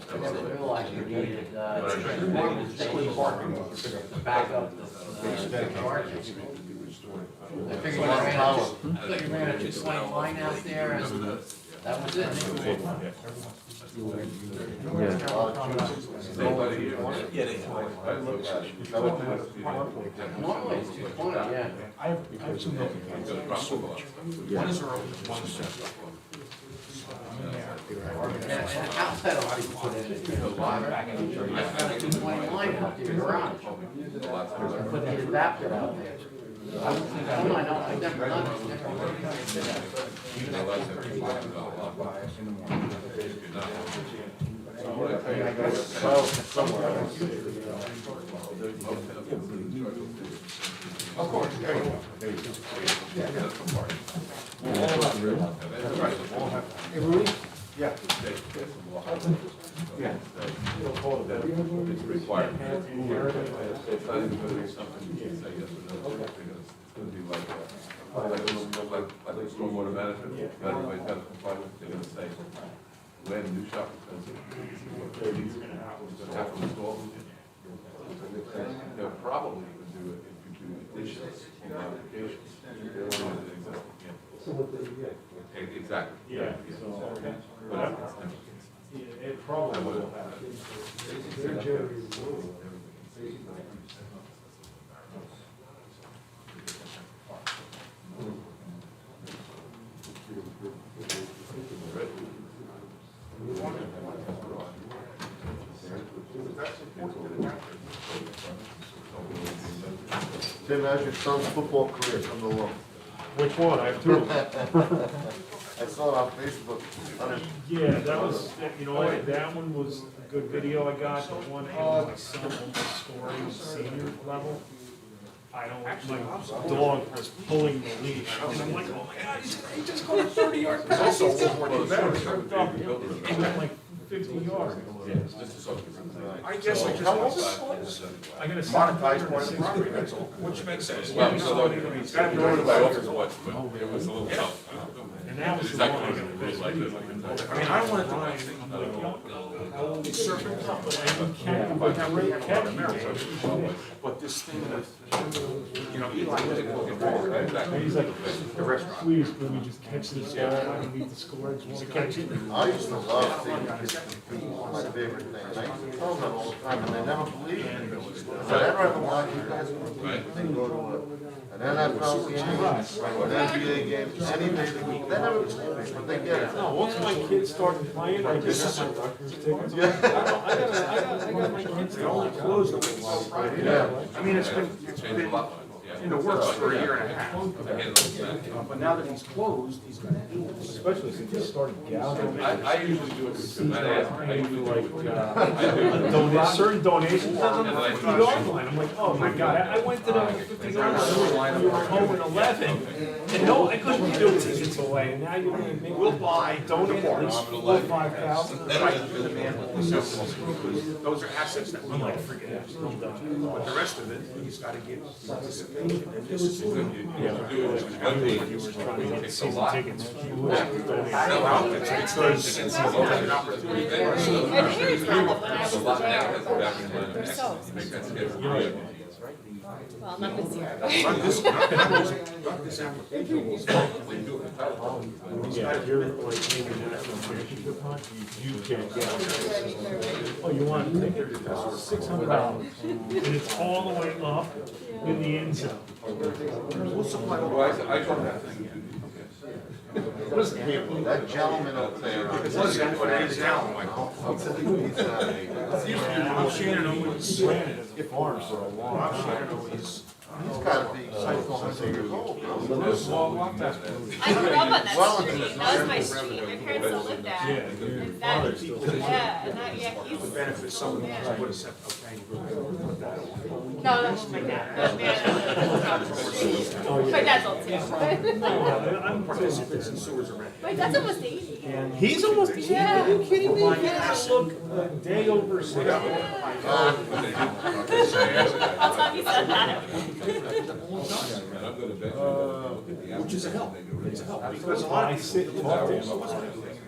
Speaker 4: I never realized you needed, to back up the charges. I figured you ran a 220 line out there and that was it. Normally it's 220, yeah.
Speaker 1: I have 2 million. One is early, one is central.
Speaker 4: And outside of what you put in it, you know, I found a 220 line out there in the garage. Put the adapter out there. I don't know, I've never done it, never
Speaker 1: Of course, there you go. There you go.
Speaker 2: Hey, Rudy?
Speaker 1: Yeah. Yeah.
Speaker 5: It's required. It's not even gonna be something you can say yes or no, because it's gonna be like a stormwater management, that everybody's got to comply with, they're gonna say, when new shop is gonna have to install. They'll probably even do it if you do additions or modifications. They'll do it existing, yeah. Exactly.
Speaker 7: Yeah, so,
Speaker 5: But
Speaker 7: it probably will happen.
Speaker 11: They're generating noise.
Speaker 10: Tim, how's your son's football career coming along?
Speaker 7: Which one? I have 2.
Speaker 10: I saw it on Facebook.
Speaker 7: Yeah, that was, you know, that one was a good video I got. The one of my son almost scoring senior level. I don't, my dog was pulling the leash, and I'm like, oh my God, he just scored 30 yards. He went like 50 yards.
Speaker 1: I guess I just.
Speaker 7: I gotta
Speaker 1: Monetize part of the property, that's all, which makes sense.
Speaker 5: Well, so look, that door by Overwatch, but it was a little tough.
Speaker 7: And that was the one I got pissed.
Speaker 1: I mean, I wanted to. But this thing with, you know, Eli was looking forward.
Speaker 7: He's like,
Speaker 1: The restaurant.
Speaker 7: please, can we just catch this ball underneath the score? I just want to catch it.
Speaker 10: I used to love seeing kids compete, one of my favorite things. I used to tell them all the time, and they never believed me. So I'd rather watch you guys compete than go to an NFL game, or an NBA game, any day of the week. They never believe me, but they get it.
Speaker 7: No, once my kids started playing, I just got my Rutgers tickets. I got my kids, they only closed a little while.
Speaker 10: Yeah.
Speaker 1: I mean, it's been,
Speaker 5: Changed a lot, yeah.
Speaker 1: in the works for a year and a half. But now that he's closed, he's gonna do this.
Speaker 7: Especially since you started gathering.
Speaker 5: I usually do it because I usually
Speaker 7: Like,
Speaker 5: do.
Speaker 7: certain donations, on the
Speaker 5: And I-
Speaker 7: $50 line, I'm like, oh my God, I went to the $50 line, you were home at 11, and no, I couldn't give tickets away, and now you're gonna make,
Speaker 1: We'll buy
Speaker 7: donate
Speaker 1: the
Speaker 7: at least
Speaker 1: park.
Speaker 7: 4,000 or 5,000.
Speaker 1: Right, for the manhole. Those are assets that we
Speaker 7: I'm like,
Speaker 1: like.
Speaker 7: forget it, I'm done.
Speaker 1: But the rest of it, he's gotta get participation, and this is good.
Speaker 7: Yeah, if you were trying to get season tickets, you would have to donate.
Speaker 1: Well, it's because it's an opportunity for us.
Speaker 6: My parents got them when I was
Speaker 5: There's a lot now
Speaker 6: there,
Speaker 5: that's back in line.
Speaker 6: they're so,
Speaker 5: You make that schedule.
Speaker 6: well, not this year.
Speaker 1: Not this application.
Speaker 5: We do it.
Speaker 7: Yeah, if you're like maybe national championship hunt, you can't get it. Oh, you want a ticket? $600. And it's all the way up in the end zone.
Speaker 1: We'll supply all.
Speaker 5: Well, I told that.
Speaker 3: That gentleman out there.
Speaker 1: Listen, what it is now, Michael.
Speaker 5: He's,
Speaker 1: Rob Shannon always,
Speaker 7: Planted as a farm for a long
Speaker 1: Rob
Speaker 7: time.
Speaker 1: Shannon always.
Speaker 3: He's gotta be close to 100 years old.
Speaker 6: I grew up on that street, that was my street, my parents still lived there.
Speaker 7: Yeah,
Speaker 6: And that, yeah, and that, yeah, he's,
Speaker 1: The benefit, someone who would have said, okay.
Speaker 6: no, that's my dad, that man, my dad's old too.
Speaker 7: I'm
Speaker 1: Participants in sewers already.
Speaker 6: My dad's almost 80.
Speaker 7: He's almost, are
Speaker 6: Yeah.
Speaker 7: you kidding me? He doesn't look a day over 60.
Speaker 6: I'll tell you said that.
Speaker 1: Which is a help, it's a help, because a lot
Speaker 7: I
Speaker 1: of
Speaker 7: sit and talk to him.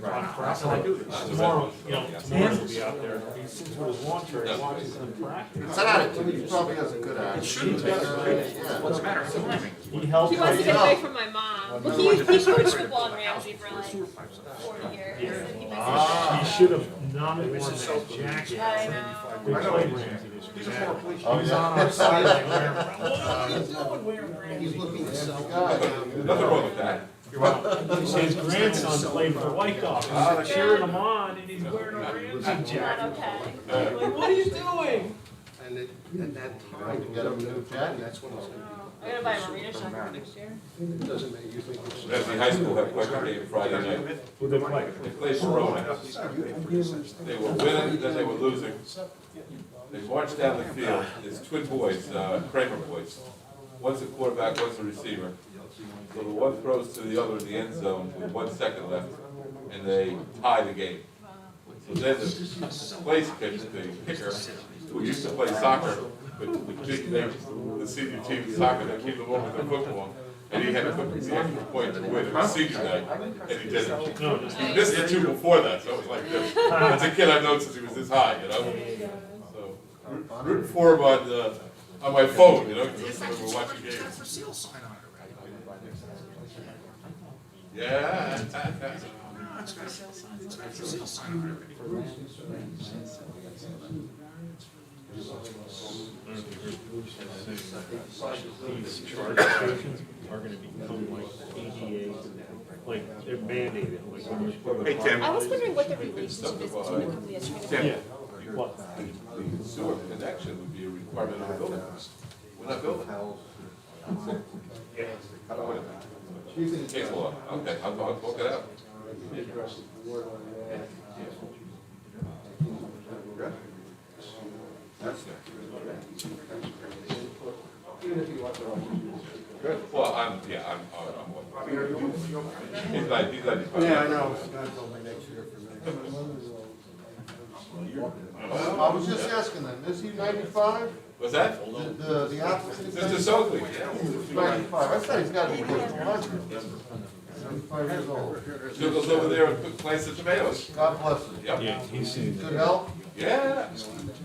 Speaker 1: That's how I do this.
Speaker 7: Tomorrow, Sam will be out there, he sits with his lawn chair, he watches them practice.
Speaker 3: It's an attitude, he probably has a good attitude.
Speaker 1: It shouldn't be. What's the matter? It's a living.
Speaker 7: He helps.
Speaker 6: He wants to
Speaker 7: like-
Speaker 6: get away from my mom. He coached football in Ramsey for like 40 years. And he
Speaker 7: He
Speaker 6: misses
Speaker 7: should have not worn that jacket.
Speaker 6: I know.
Speaker 7: They played Ramsey this
Speaker 1: These
Speaker 7: year.
Speaker 1: are more police.
Speaker 7: He's on our side, like, wearing, what are you doing wearing
Speaker 10: He's
Speaker 7: Ramsey?
Speaker 10: looking to sell.
Speaker 5: nothing wrong with that.
Speaker 7: His grandson played for Wyckoff, and he's cheering him on, and he's wearing a Ramsey
Speaker 6: Not
Speaker 7: jacket.
Speaker 6: okay.
Speaker 7: Like, what are you doing?
Speaker 10: And at that time, to get him a new jacket, that's when he's gonna
Speaker 6: I'm gonna buy a marina shack next year.
Speaker 10: be, it doesn't make you think it's.
Speaker 5: Ramsey High School had quite a game Friday night.
Speaker 7: Who they play?
Speaker 5: They played Sharona. They were winning, then they were losing. They marched down the field, it's twin boys, Kramer boys. One's the quarterback, one's the receiver. So the one throws to the other in the end zone with 1 second left, and they tie the game. So then the place kicker, the kicker, who used to play soccer, but the senior team soccer, they keep them over the football. And he had to put the extra point to win. It was senior night, and he didn't. He missed the two before that, so it was like this. As a kid, I've known since he was this high, you know? So, rooting for him on my phone, you know, because when we're watching games.
Speaker 1: For sale sign on it already.
Speaker 5: Yeah.
Speaker 1: It's got for sale sign on it already.
Speaker 7: These charge stations are gonna become like ADA, like they're mandated, like when you put.
Speaker 1: Hey, Tim.
Speaker 6: I was wondering what the relationship is between the company that's trying to.
Speaker 7: Yeah. What?
Speaker 5: The sewer connection would be a requirement of the building. We're not building. Case law, okay, I'll talk it out. Good. Well, I'm. He's like.
Speaker 10: Yeah, I know. It's not until next year for me. I was just asking them, is he 95?
Speaker 5: What's that?
Speaker 10: The applicant is
Speaker 5: Mr. Soakley,
Speaker 10: 95. I said he's gotta be close to 100. 75 years old.
Speaker 5: Still goes over there and plants the tomatoes.
Speaker 10: God bless him.
Speaker 5: Yep.
Speaker 7: Yeah, he's seen.
Speaker 10: Good health?
Speaker 5: Yeah,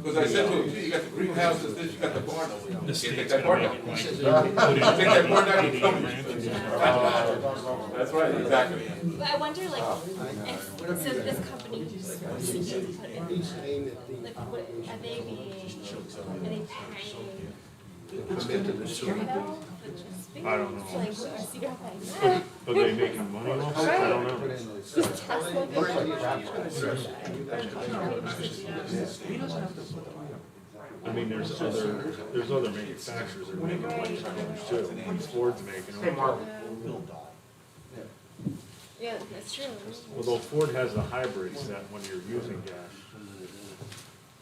Speaker 5: because I said to him, gee, you got the greenhouses, this, you got the barn. You can't take that barn down. Take that barn down, you kill me. That's right, exactly.
Speaker 6: But I wonder, like, if, so this company just seeking to put in,
Speaker 10: He's saying that the
Speaker 6: like, what, are they being, are they paying?
Speaker 10: commit to the sewer.
Speaker 6: I
Speaker 7: don't know.
Speaker 6: Like, what are Cedar paying?
Speaker 7: Are they making money off it? I don't know.
Speaker 6: Just Tesla getting money?
Speaker 7: I mean, there's other manufacturers that are making light tires too, like Ford's making them.
Speaker 6: Yeah, that's true.
Speaker 7: Although Ford has the hybrids that when you're using gas,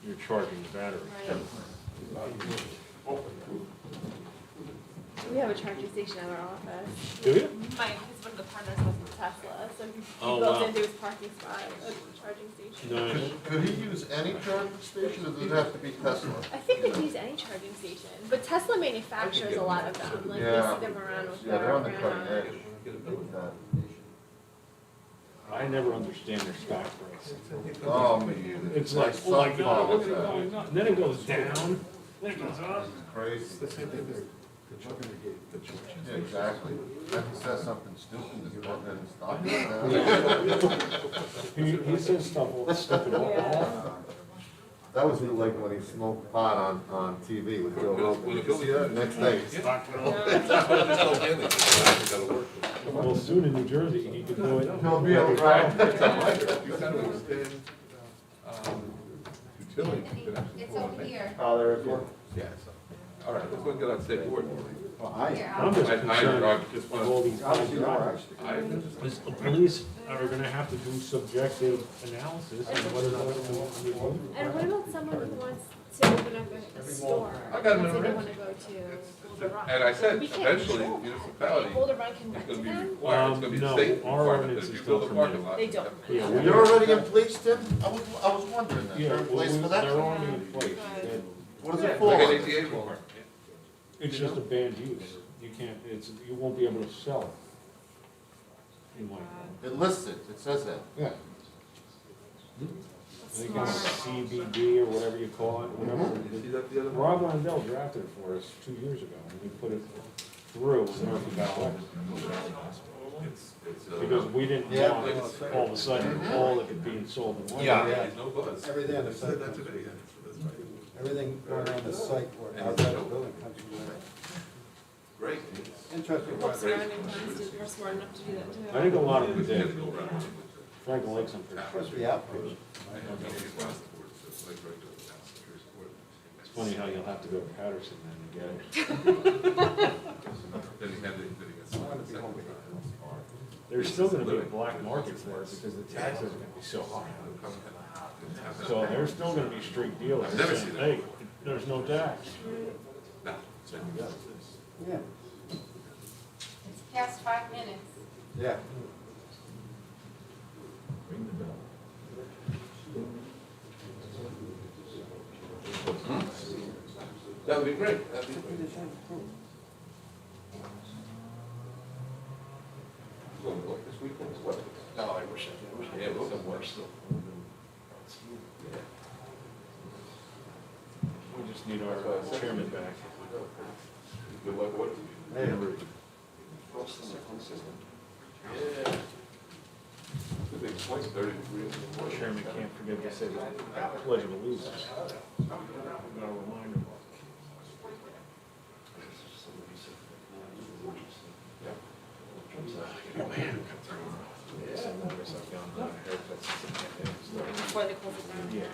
Speaker 7: you're charging the battery.
Speaker 6: Right. We have a charging station at our office.
Speaker 7: Do you?
Speaker 6: My, he's one of the partners with Tesla, so he
Speaker 7: Oh,
Speaker 6: built
Speaker 7: wow.
Speaker 6: into his parking spot a charging station.
Speaker 7: Nice.
Speaker 3: Could he use any charging station, or does it have to be Tesla?
Speaker 6: I think they can use any charging station, but Tesla manufactures a lot of them. Like
Speaker 3: Yeah.
Speaker 6: we see them around with
Speaker 3: Yeah, they're on the
Speaker 6: their
Speaker 3: cutting
Speaker 6: brand
Speaker 3: edge
Speaker 6: on.
Speaker 3: with that.
Speaker 7: I never understand their stock price.
Speaker 3: Oh, me either.
Speaker 7: It's like, oh my God, look at it
Speaker 3: that.
Speaker 7: going up, and then it goes down, then it goes up.
Speaker 3: Crazy. Yeah, exactly. If he says something stupid, just go ahead and stop it.
Speaker 7: He says stuff in all.
Speaker 3: That was like when he smoked pot on TV with Joe Rogan. Did you see that? Next day.
Speaker 7: Well, soon in New Jersey, he could do it.
Speaker 3: He'll be all right.
Speaker 5: You kind of understand, utility.
Speaker 6: It's over here.
Speaker 2: Oh, there is one?
Speaker 5: Yeah, so, all right, let's go get on state board.
Speaker 2: Well,
Speaker 7: I'm just concerned
Speaker 5: just
Speaker 7: with all these guys
Speaker 2: obviously, no,
Speaker 7: driving.
Speaker 2: actually.
Speaker 7: Because the police are gonna have to do subjective analysis on whether or not to do.
Speaker 6: And what about someone who wants to open up a store?
Speaker 5: I got an
Speaker 6: Let's say they
Speaker 5: arrangement.
Speaker 6: want to go to Boulder Run.
Speaker 5: And I said,
Speaker 6: We can't
Speaker 5: eventually,
Speaker 6: control that,
Speaker 5: municipality,
Speaker 6: right? Boulder Run can
Speaker 5: it's
Speaker 6: rent
Speaker 5: gonna
Speaker 6: to
Speaker 5: be
Speaker 6: them?
Speaker 5: required, it's gonna be a
Speaker 7: No,
Speaker 5: state
Speaker 7: our
Speaker 5: requirement, that
Speaker 7: ordinance
Speaker 5: if you
Speaker 7: is
Speaker 5: build a
Speaker 7: still
Speaker 5: parking
Speaker 7: permitted.
Speaker 5: lot.
Speaker 6: They don't.
Speaker 7: Yeah,
Speaker 6: permit
Speaker 7: we-
Speaker 3: They're already in place, Tim? I was wondering that.
Speaker 7: Yeah,
Speaker 3: They're in place for that?
Speaker 7: they're already in place.
Speaker 3: What is
Speaker 5: Yeah,
Speaker 3: it for?
Speaker 5: like an ATA requirement.
Speaker 7: It's just a banned use. You can't, you won't be able to sell it. In Wyckoff.
Speaker 3: It lists it, it says that.
Speaker 7: Yeah. They got a CBD or whatever you call it, whatever.
Speaker 5: You see that the other one?
Speaker 7: Rob Rondell drafted it for us 2 years ago, and we put it through with Murphy Valley.
Speaker 5: It's,
Speaker 7: Because we didn't
Speaker 3: Yeah.
Speaker 7: want all of a sudden all of it being sold in Wyckoff.
Speaker 3: Yeah.
Speaker 5: No buzz.
Speaker 11: Everything on the
Speaker 5: I
Speaker 11: site
Speaker 5: said that
Speaker 11: comes
Speaker 5: today,
Speaker 11: from,
Speaker 5: that's right.
Speaker 11: everything going on the site or
Speaker 5: And
Speaker 11: outside
Speaker 5: it's-
Speaker 11: the building comes from there.
Speaker 5: Great.
Speaker 11: Interesting
Speaker 6: Hope
Speaker 11: project.
Speaker 6: surrounding towns are smart enough to do that too.
Speaker 7: I think a lot of them
Speaker 5: You have to
Speaker 7: did.
Speaker 5: go around.
Speaker 7: Franklin Lake's I'm pretty
Speaker 11: Supposed
Speaker 7: sure.
Speaker 11: to be outpatient.
Speaker 7: It's funny how you'll have to go to Patterson then to get it.
Speaker 5: Then he had the, then he got sold the second time.
Speaker 7: There's still gonna be a black market for it because the taxes are gonna be so high. So there's still gonna be street dealers
Speaker 5: I've never
Speaker 7: saying,
Speaker 5: seen that.
Speaker 7: hey, there's no tax.
Speaker 5: No.
Speaker 11: Yeah,
Speaker 6: It's past 5 minutes.
Speaker 11: yeah.
Speaker 5: That would be great, that'd be great. Going to work this weekend as well?
Speaker 10: No, I wish I did.
Speaker 5: Yeah, we'll come work still.
Speaker 7: We just need our chairman back.
Speaker 5: Good luck, what?
Speaker 11: Hey,
Speaker 5: Yeah. The big point's 30 degrees.
Speaker 7: Our chairman can't forget to say the pledge of allegiance. Got a reminder.
Speaker 6: Before they close it down.
Speaker 7: Yeah.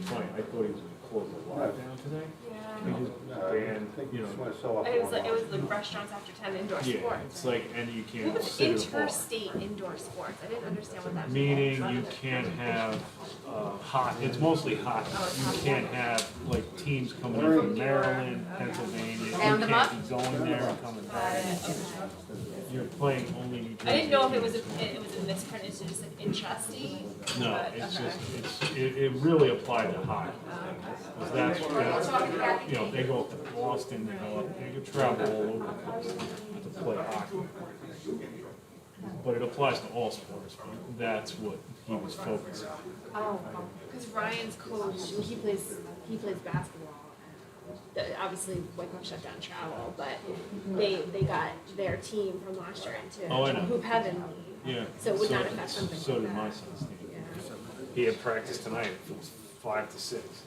Speaker 7: Funny, I thought he was gonna close the lot down today. He
Speaker 6: Yeah.
Speaker 7: just
Speaker 11: I
Speaker 7: banned,
Speaker 11: think
Speaker 7: you
Speaker 11: you just
Speaker 7: know.
Speaker 11: want to sell off
Speaker 6: It was
Speaker 11: one
Speaker 6: like, it
Speaker 11: lot.
Speaker 6: was like restaurants after 10 indoor
Speaker 7: Yeah,
Speaker 6: sports.
Speaker 7: it's like, and you
Speaker 6: We
Speaker 7: can't
Speaker 6: have
Speaker 7: sit at a bar.
Speaker 6: interstate indoor sports. I didn't understand what that meant.
Speaker 7: Meaning you can't have, hot, it's mostly hockey. You can't have like teams coming in from Maryland, Pennsylvania. You
Speaker 6: Round 'em up?
Speaker 7: can't be going there and coming back. You're playing only New Jersey.
Speaker 6: I didn't know if it was a misprint, it's just like intrastate.
Speaker 7: No,
Speaker 6: but,
Speaker 7: it's
Speaker 6: okay.
Speaker 7: just, it really applied to hockey. 'Cause that's, you know, they go up to Boston, they go up, they could travel all over the place to play hockey. But it applies to all sports, but that's what he was focusing on.
Speaker 6: Oh, because Ryan's coach, he plays basketball. Obviously, Wyckoff shut down travel, but they got their team from last year into
Speaker 7: Oh, I know.
Speaker 6: hoop heaven.
Speaker 7: Yeah.
Speaker 6: So it would not affect something
Speaker 7: So
Speaker 6: like
Speaker 7: did my
Speaker 6: that.
Speaker 7: son's team.
Speaker 6: Yeah.
Speaker 7: He had practice tonight, it was 5 to 6.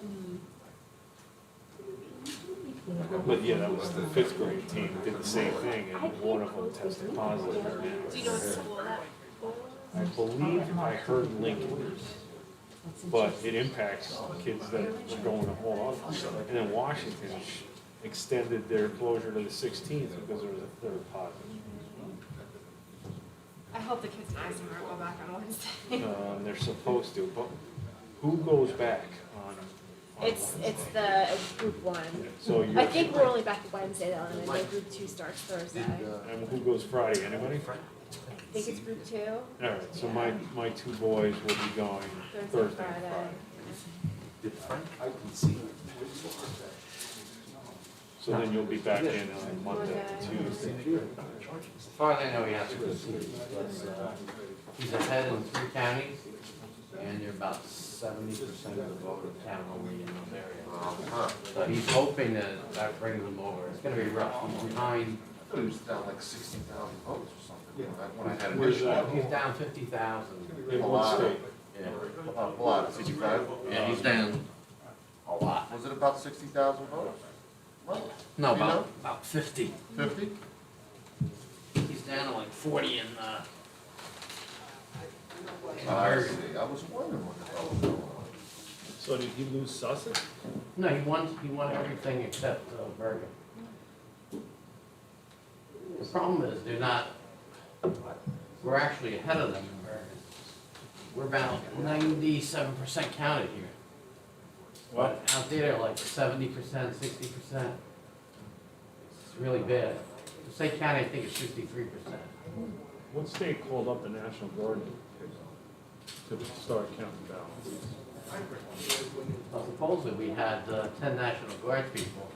Speaker 7: But yeah, that was the 5th grade team, did the same thing, and one of them tested positive.
Speaker 6: Do you know what school that?
Speaker 7: I believe I heard Lincoln. but it impacts kids that are going to Hall. And then Washington extended their closure to the 16th because there was a third positive.
Speaker 6: I hope the kids in Eisenhower go back on Wednesday.
Speaker 7: They're supposed to, but who goes back on?
Speaker 6: It's the group one.
Speaker 7: So you're.
Speaker 6: I think we're only back to Wednesday though, and then group two starts Thursday.
Speaker 7: And who goes Friday, anybody?
Speaker 6: I think it's group two,
Speaker 7: All right, so my two boys will be going
Speaker 6: Thursday,
Speaker 7: Thursday and
Speaker 6: Friday.
Speaker 7: Friday.
Speaker 5: I can see.
Speaker 7: So then you'll be back in on Monday, Tuesday.
Speaker 4: As far as I know, he has to proceed, he's ahead in 3 counties, and you're about 70% of the vote of the town only in those areas. So he's hoping that that brings him over. It's gonna be rough. He's behind,
Speaker 5: I thought it was down like 60,000 votes or something, when I had an
Speaker 7: Where's
Speaker 5: issue.
Speaker 7: that?
Speaker 4: he's down 50,000.
Speaker 7: In what state?
Speaker 4: Yeah,
Speaker 5: A lot, 65?
Speaker 4: yeah, he's down a lot.
Speaker 5: Was it about 60,000 votes? What?
Speaker 4: No,
Speaker 5: You know?
Speaker 4: about 50.
Speaker 5: 50?
Speaker 4: He's down to like 40 in
Speaker 5: I
Speaker 4: Bergen.
Speaker 5: see, I was wondering what the hell was going on.
Speaker 7: So did he lose Sussex?
Speaker 4: No, he won everything except Bergen. The problem is, we're actually ahead of them in Bergen. We're about 97% counted here.
Speaker 7: What?
Speaker 4: But out there, like 70%, 60%. It's really bad. The state county, I think, is 63%.
Speaker 7: What state called up the National Guard to start counting ballots?
Speaker 4: Well, supposedly, we had 10 National Guard people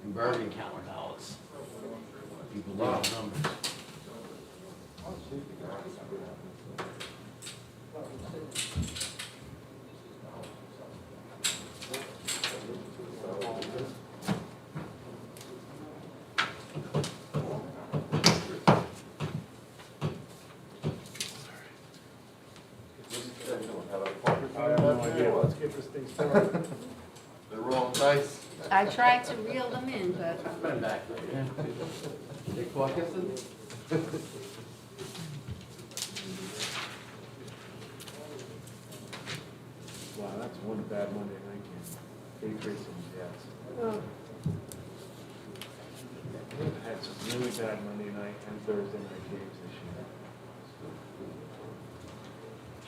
Speaker 4: in Bergen counting ballots. If you believe the numbers.
Speaker 7: I have no idea. Let's get this thing started.
Speaker 5: They're rolling dice.
Speaker 12: I tried to reel them in, but
Speaker 4: Put him back there, yeah. They caucusing?
Speaker 7: Wow, that's one bad Monday night game. Patriots and Jets. We've had some really bad Monday night and Thursday night games this year.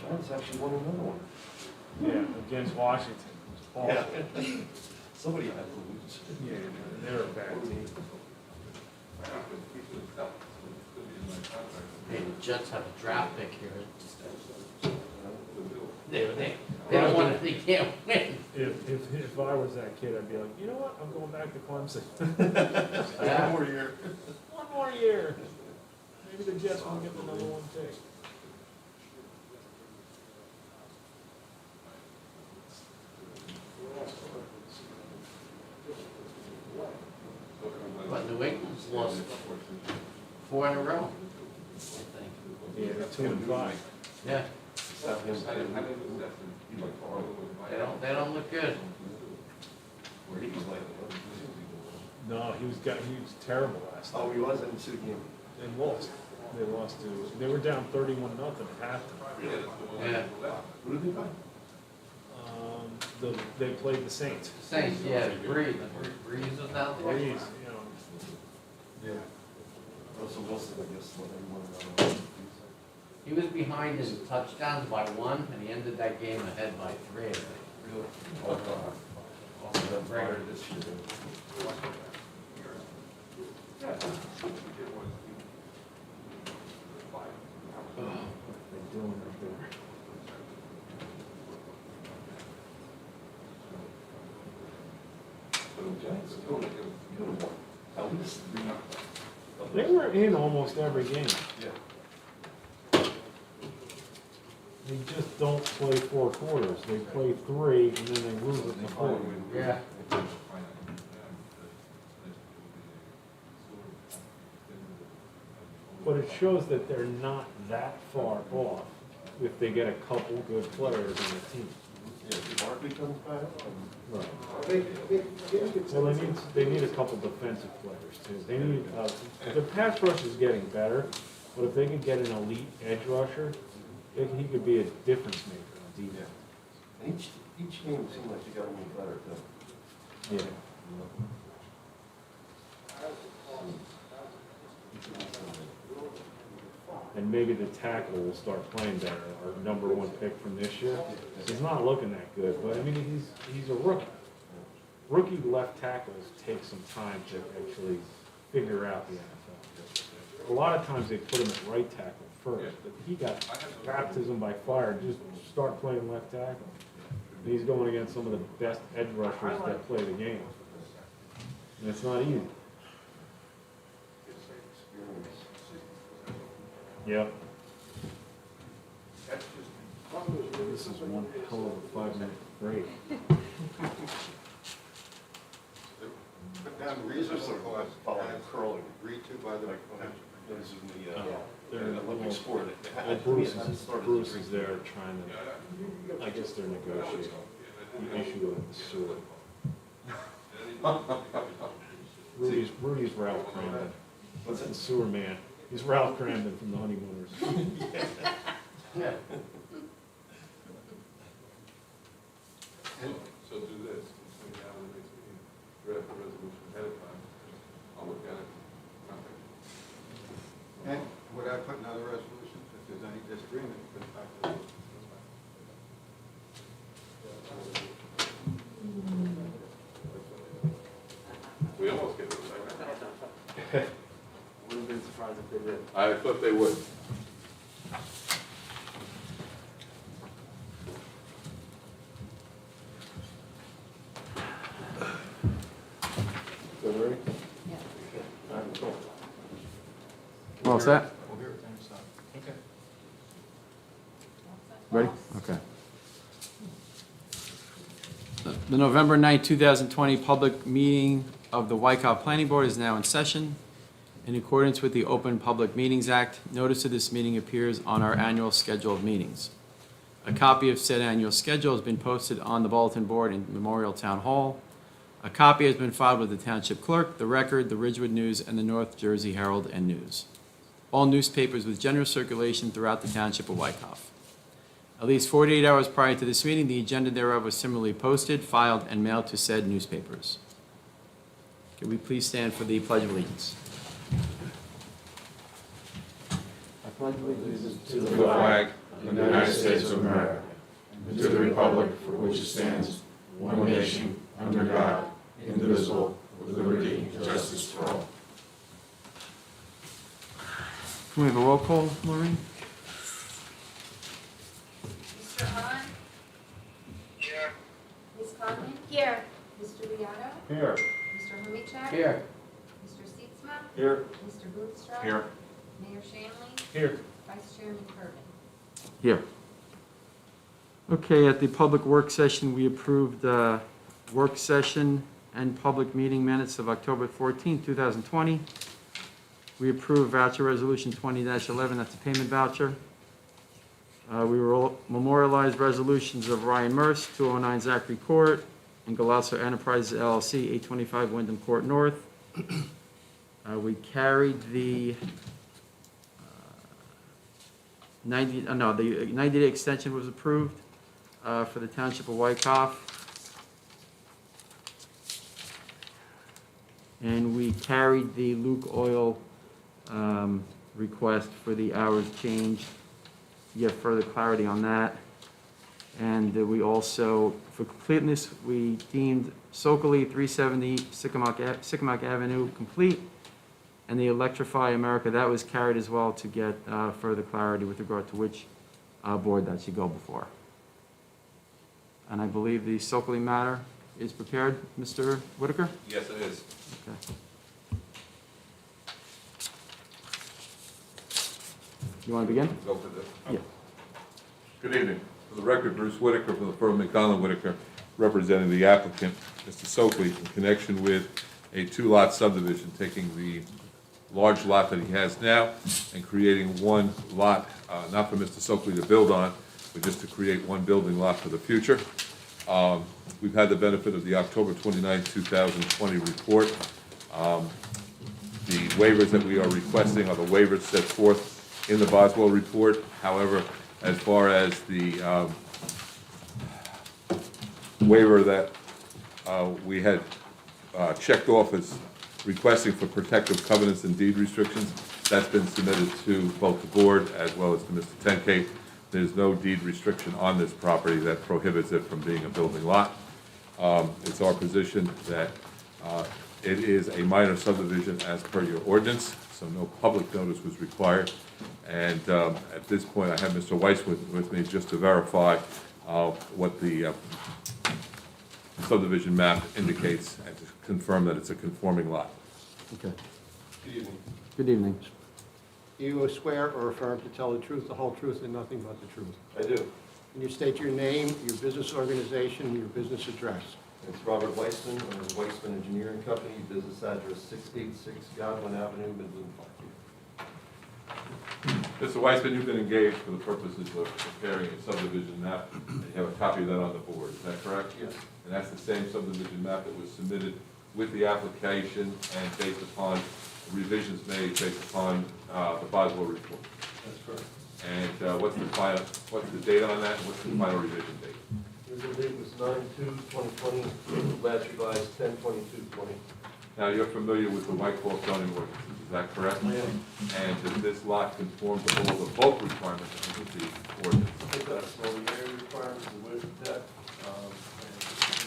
Speaker 3: Giants actually won another one.
Speaker 7: Yeah, against Washington. It was awful.
Speaker 3: Somebody had to lose.
Speaker 7: Yeah, they're a bad team.
Speaker 4: Hey, the Jets have a draft pick here. They don't want to, they can't win.
Speaker 7: If I was that kid, I'd be like, you know what, I'm going back to Clemson.
Speaker 4: Yeah.
Speaker 5: One more year.
Speaker 7: One more year. Maybe the Jets won't get the number 1 pick.
Speaker 4: But New England's lost 4 in a row, I think.
Speaker 7: Yeah, they're 2-5.
Speaker 4: Yeah, they don't look good.
Speaker 7: No, he was terrible last night.
Speaker 3: Oh, he was in the city game.
Speaker 7: They lost. They were down 31-0 at halftime.
Speaker 4: Yeah.
Speaker 3: Who did they play?
Speaker 7: They played the Saints.
Speaker 4: Saints, yeah, Breeze was out there.
Speaker 7: Breeze,
Speaker 3: Yeah. Russell Wilson, I guess, what they won.
Speaker 4: He was behind in touchdowns by 1, and he ended that game ahead by 3. I think. Over the break.
Speaker 3: This year.
Speaker 7: They're doing it there.
Speaker 3: But the Giants could have won at least 3.
Speaker 7: They were in almost every game.
Speaker 3: Yeah.
Speaker 7: They just don't play 4 quarters. They play 3 and then they lose it in the 4th.
Speaker 4: Yeah.
Speaker 7: But it shows that they're not that far off if they get a couple good players in the team.
Speaker 3: Yeah, if Barkley comes back.
Speaker 7: Right. Well, they need a couple defensive players too. They need, the pass rush is getting better, but if they could get an elite edge rusher, he could be a difference maker on defense.
Speaker 3: And each game seemed like you got a little better, too.
Speaker 7: Yeah. And maybe the tackle will start playing better, our number one pick from this year. He's not looking that good, but I mean, he's a rookie. Rookie left tackles take some time to actually figure out the NFL. A lot of times they put him at right tackle first, but he got baptism by fire and just start playing left tackle. And he's going against some of the best edge rushers that play the game. And it's not easy. Yep. This is one hell of a 5-minute break.
Speaker 2: Put down reasons for curling, agreed to by the
Speaker 3: This is the,
Speaker 7: They're
Speaker 3: the Olympic sport.
Speaker 7: Bruce is there trying to, I guess they're negotiating the issue of the sewer. Rudy's Ralph Cramden. What's the sewer man? He's Ralph Cramden from the Honeymooners.
Speaker 3: Yeah.
Speaker 5: So do this, between now and the next meeting, draft the resolution ahead of time, I'll look at it, contact you.
Speaker 2: And would I put another resolution if there's any disagreement? Put it back to the-
Speaker 5: We almost get it, right?
Speaker 3: Would have been surprised if they did.
Speaker 5: I thought they would.
Speaker 7: Is that ready?
Speaker 8: All set?
Speaker 3: We'll hear it. Okay.
Speaker 8: Ready? Okay. The November 9, 2020 public meeting of the Wyckoff Planning Board is now in session. In accordance with the Open Public Meetings Act, notice of this meeting appears on our annual schedule of meetings. A copy of said annual schedule has been posted on the bulletin board in Memorial Town Hall. A copy has been filed with the Township Clerk, the Record, the Ridgewood News, and the North Jersey Herald and News. All newspapers with general circulation throughout the Township of Wyckoff. At least 48 hours prior to this meeting, the agenda thereof was similarly posted, filed, and mailed to said newspapers. Can we please stand for the Pledge of Allegiance? I pledge allegiance
Speaker 1: To the flag of the United States of America, and to the republic for which it stands, one nation, under God, indivisible, with liberty and justice for all.
Speaker 8: Can we have a roll call, Maureen?
Speaker 12: Mr. Hahn?
Speaker 9: Here.
Speaker 12: Ms. Conlon?
Speaker 6: Here.
Speaker 12: Mr. Beato?
Speaker 7: Here.
Speaker 12: Mr. Homicek?
Speaker 4: Here.
Speaker 12: Mr. Sietsma?
Speaker 7: Here.
Speaker 12: Mr. Boonstra?
Speaker 1: Here.
Speaker 12: Mayor Shanley?
Speaker 7: Here.
Speaker 12: Vice Chairman Kirby?
Speaker 8: Here. Okay, at the public work session, we approved work session and public meeting minutes of October 14, 2020. We approved voucher resolution 20-11, that's a payment voucher. We memorialized resolutions of Ryan Merce, 209 Zachary Court, and Galasso Enterprises LLC, 825 Wyndham Court North. We carried the the 90-day extension was approved for the Township of Wyckoff. And we carried the Luke Oil request for the hours changed. You have further clarity on that. And we also, for completeness, we deemed Sokoley 370 Sycamore Avenue complete. And the Electrify America, that was carried as well to get further clarity with regard to which board that should go before. And I believe the Sokoley matter is prepared, Mr. Whitaker?
Speaker 5: Yes, it is.
Speaker 8: Okay. You want to begin?
Speaker 5: Go for this.
Speaker 8: Yeah.
Speaker 5: Good evening. For the record, Bruce Whitaker from the firm McDonald Whitaker, representing the applicant, Mr. Soakley, in connection with a two-lot subdivision, taking the large lot that he has now and creating one lot, not for Mr. Soakley to build on, but just to create one building lot for the future. We've had the benefit of the October 29, 2020 report. The waivers that we are requesting are the waivers set forth in the Boswell report. However, as far as the waiver that we had checked off as requesting for protective covenants and deed restrictions. That's been submitted to both the board as well as to Mr. Tenkate. There's no deed restriction on this property that prohibits it from being a building lot. It's our position that it is a minor subdivision as per your ordinance, so no public notice was required. And at this point, I have Mr. Weiss with me just to verify what the subdivision map indicates and to confirm that it's a conforming lot.
Speaker 8: Okay.
Speaker 3: Good evening.
Speaker 8: Good evening.
Speaker 10: Do you swear or affirm to tell the truth, the whole truth, and nothing but the truth?
Speaker 3: I do.
Speaker 10: Can you state your name, your business organization, and your business address?
Speaker 3: It's Robert Weissman, of the Weissman Engineering Company, business address 686 Godwin Avenue, Midland, Parkview.
Speaker 5: Mr. Weissman, you've been engaged for the purposes of preparing a subdivision map. You have a copy of that on the board, is that correct?
Speaker 3: Yes.
Speaker 5: And that's the same subdivision map that was submitted with the application and based upon revisions made based upon the Boswell report.
Speaker 3: That's correct.
Speaker 5: And what's the date on that, and what's the final revision date?
Speaker 3: The date was 9/2/2020, last revised 10/22/20.
Speaker 5: Now, you're familiar with the Wyckoff zoning ordinances, is that correct?
Speaker 3: I am.
Speaker 5: And does this lot conform to all the bulk requirements of the ordinance?
Speaker 3: It does, all the area requirements, the width of depth, and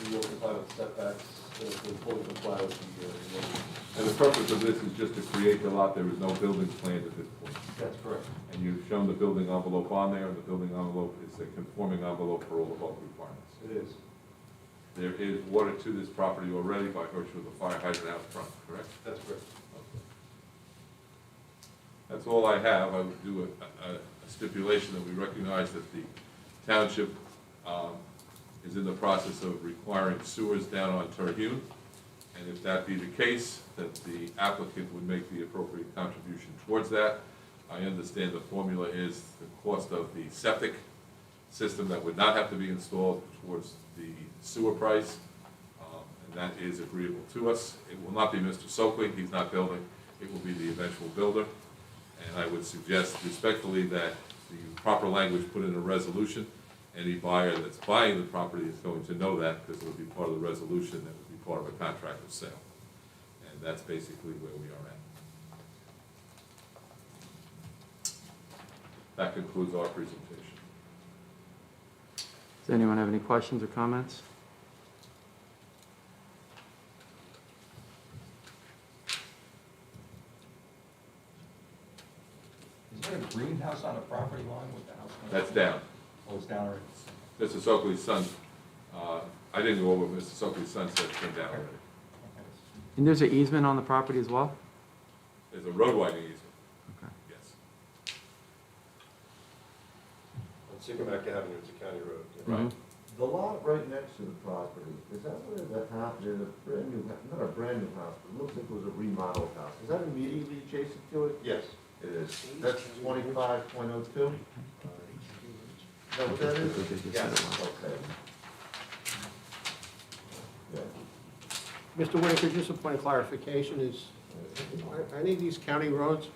Speaker 3: we will comply with setbacks, to fully comply with the
Speaker 5: And the purpose of this is just to create the lot, there is no building planned at this point.
Speaker 3: That's correct.
Speaker 5: And you've shown the building envelope on there, and the building envelope is a conforming envelope for all the bulk requirements.
Speaker 3: It is.
Speaker 5: There is water to this property already by virtue of the fire hydrant out front, correct?
Speaker 3: That's correct.
Speaker 5: Okay. That's all I have. I would do a stipulation that we recognize that the township is in the process of requiring sewers down on Terhune. And if that be the case, that the applicant would make the appropriate contribution towards that. I understand the formula is the cost of the septic system that would not have to be installed towards the sewer price, and that is agreeable to us. It will not be Mr. Soakley, he's not building, it will be the eventual builder. And I would suggest respectfully that the proper language put in a resolution. Any buyer that's buying the property is going to know that, because it will be part of the resolution, that will be part of a contract of sale. And that's basically where we are at. That concludes our presentation.
Speaker 8: Does anyone have any questions or comments?
Speaker 1: Is there a greenhouse on the property line with the house?
Speaker 5: That's down.
Speaker 1: Oh, it's down already.
Speaker 5: Mr. Soakley's son, I didn't go over what Mr. Soakley's son said, it came down already.
Speaker 8: And there's an easement on the property as well?
Speaker 5: There's a road widening easement,
Speaker 8: Okay.
Speaker 5: yes.
Speaker 3: On Sycamore Avenue, it's a county road.
Speaker 8: Mhm.
Speaker 13: The lot right next to the property, is that where the house, there's a brand new, not a brand new house, but it looks like it was a remodeled house. Is that immediately adjacent to it?
Speaker 3: Yes.
Speaker 13: It is. That's 25.02? Is that what that is?
Speaker 3: Yes.
Speaker 13: Okay. Yeah.
Speaker 10: Mr. Whitaker, just a point of clarification, are any of these county roads?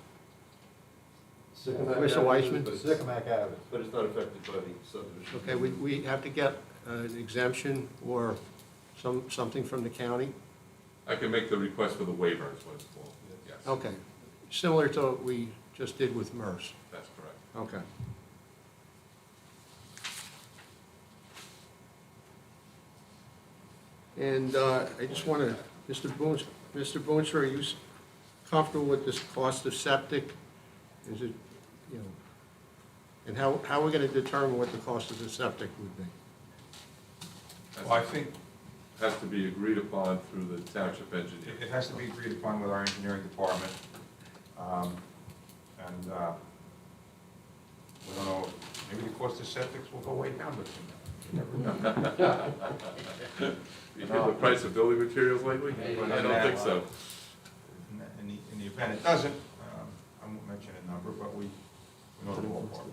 Speaker 3: Sycamore
Speaker 10: Mr.
Speaker 3: Avenue,
Speaker 10: Weissman?
Speaker 3: but it's-
Speaker 2: Sycamore Avenue.
Speaker 3: But it's not affected by the subdivision.
Speaker 10: Okay, we have to get an exemption or something from the county?
Speaker 5: I can make the request for the waiver, is what it's called, yes.
Speaker 10: Okay, similar to what we just did with MERS.
Speaker 5: That's correct.
Speaker 10: Okay. And I just want to, Mr. Boonstra, are you comfortable with this cost of septic? Is it, you know, and how are we going to determine what the cost of the septic would be?
Speaker 1: Well, I think
Speaker 5: Has to be agreed upon through the township engineer.
Speaker 1: it has to be agreed upon with our engineering department. And we don't know, maybe the cost of septics will go way down, but you never know.
Speaker 5: You hear the price of building materials lately? I don't think so.
Speaker 1: In the event it doesn't, I won't mention a number, but we know the ballpark.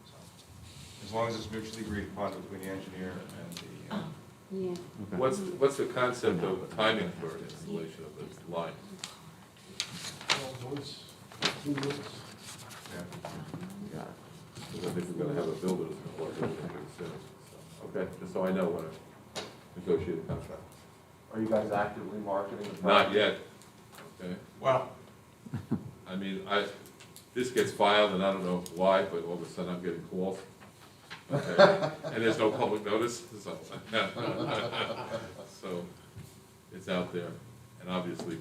Speaker 1: So, as long as it's mutually agreed upon between the engineer and the,
Speaker 6: Yeah.
Speaker 5: What's the concept of timing for installation of this line?
Speaker 11: Once, 2 months.
Speaker 1: yeah.
Speaker 5: Because I think we're gonna have a builder that's gonna work on it pretty soon. So, okay, just so I know when negotiated contract.
Speaker 3: Are you guys actively marketing the
Speaker 5: Not
Speaker 3: project?
Speaker 5: yet, okay?
Speaker 1: Well,
Speaker 5: I mean, this gets filed, and I don't know why, but all of a sudden I'm getting calls. Okay, and there's no public notice, so. So, it's out there, and obviously,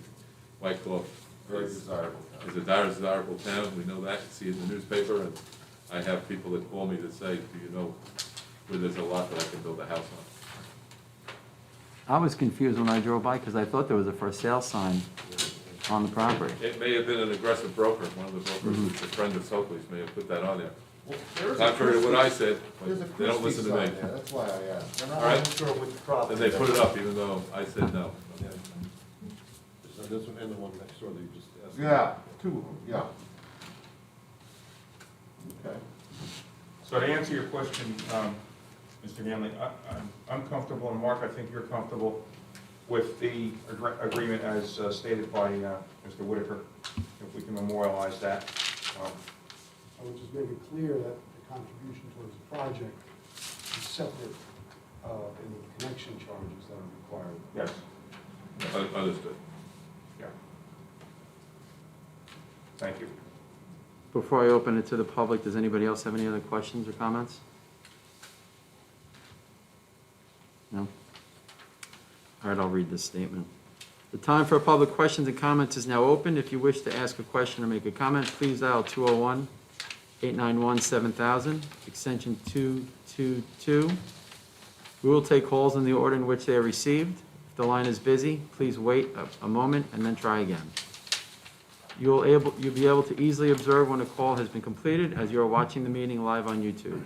Speaker 5: Wyckoff
Speaker 3: Very
Speaker 5: is
Speaker 3: desirable.
Speaker 5: a desirable town, we know that, you see it in the newspaper, and I have people that call me to say, do you know where there's a lot that I can build a house on?
Speaker 8: I was confused when I drove by because I thought there was a for sale sign on the property.
Speaker 5: It may have been an aggressive broker, one of the brokers, who's a friend of Soakley's, may have put that on there.
Speaker 3: Well, there is a
Speaker 5: Contrary to what I
Speaker 3: Christie's-
Speaker 5: said,
Speaker 3: There's a
Speaker 5: but they don't listen to
Speaker 3: Christie's
Speaker 5: me.
Speaker 3: sign there, that's why I asked. I'm
Speaker 5: All
Speaker 3: not
Speaker 5: right.
Speaker 3: really sure which property.
Speaker 5: Then they put it up even though I said no.
Speaker 3: Yeah.
Speaker 14: So this one and the one next door that you just asked.
Speaker 3: Yeah, two of them, yeah. Okay.
Speaker 1: so to answer your question, Mr. Hanley, I'm comfortable, and Mark, I think you're comfortable with the agreement as stated by Mr. Whitaker, if we can memorialize that.
Speaker 11: I would just make it clear that the contribution towards the project is separate in the connection charges that are required.
Speaker 1: Yes,
Speaker 5: Understood.
Speaker 1: yeah. Thank you.
Speaker 8: Before I open it to the public, does anybody else have any other questions or comments? No? All right, I'll read this statement. The time for public questions and comments is now open. If you wish to ask a question or make a comment, please dial 201-891-7000, extension 222. We will take calls in the order in which they are received. If the line is busy, please wait a moment and then try again. You'll be able to easily observe when a call has been completed as you are watching the meeting live on YouTube.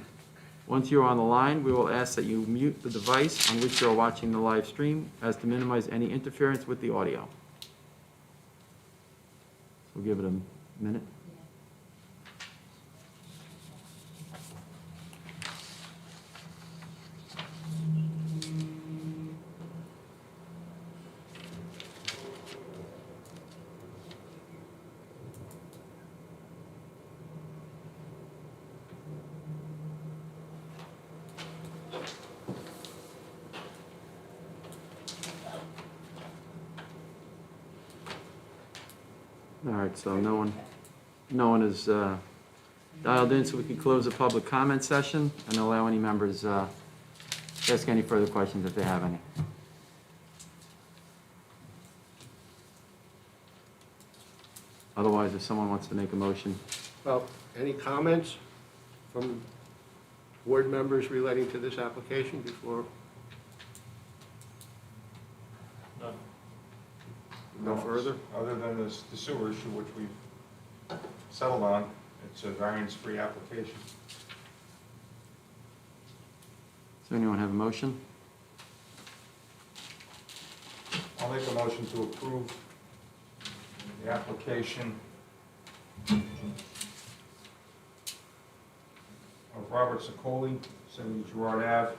Speaker 8: Once you are on the line, we will ask that you mute the device on which you are watching the live stream as to minimize any interference with the audio. We'll give it a minute. All right, so no one is dialed in, so we can close the public comment session and allow any members to ask any further questions if they have any. Otherwise, if someone wants to make a motion,
Speaker 10: Well, any comments from board members relating to this application before? No further?
Speaker 1: Other than the sewer issue, which we've settled on, it's a variance-free application.
Speaker 8: does anyone have a motion?
Speaker 1: I'll make a motion to approve the application of Robert Sicoli, 70 Gerard Ave,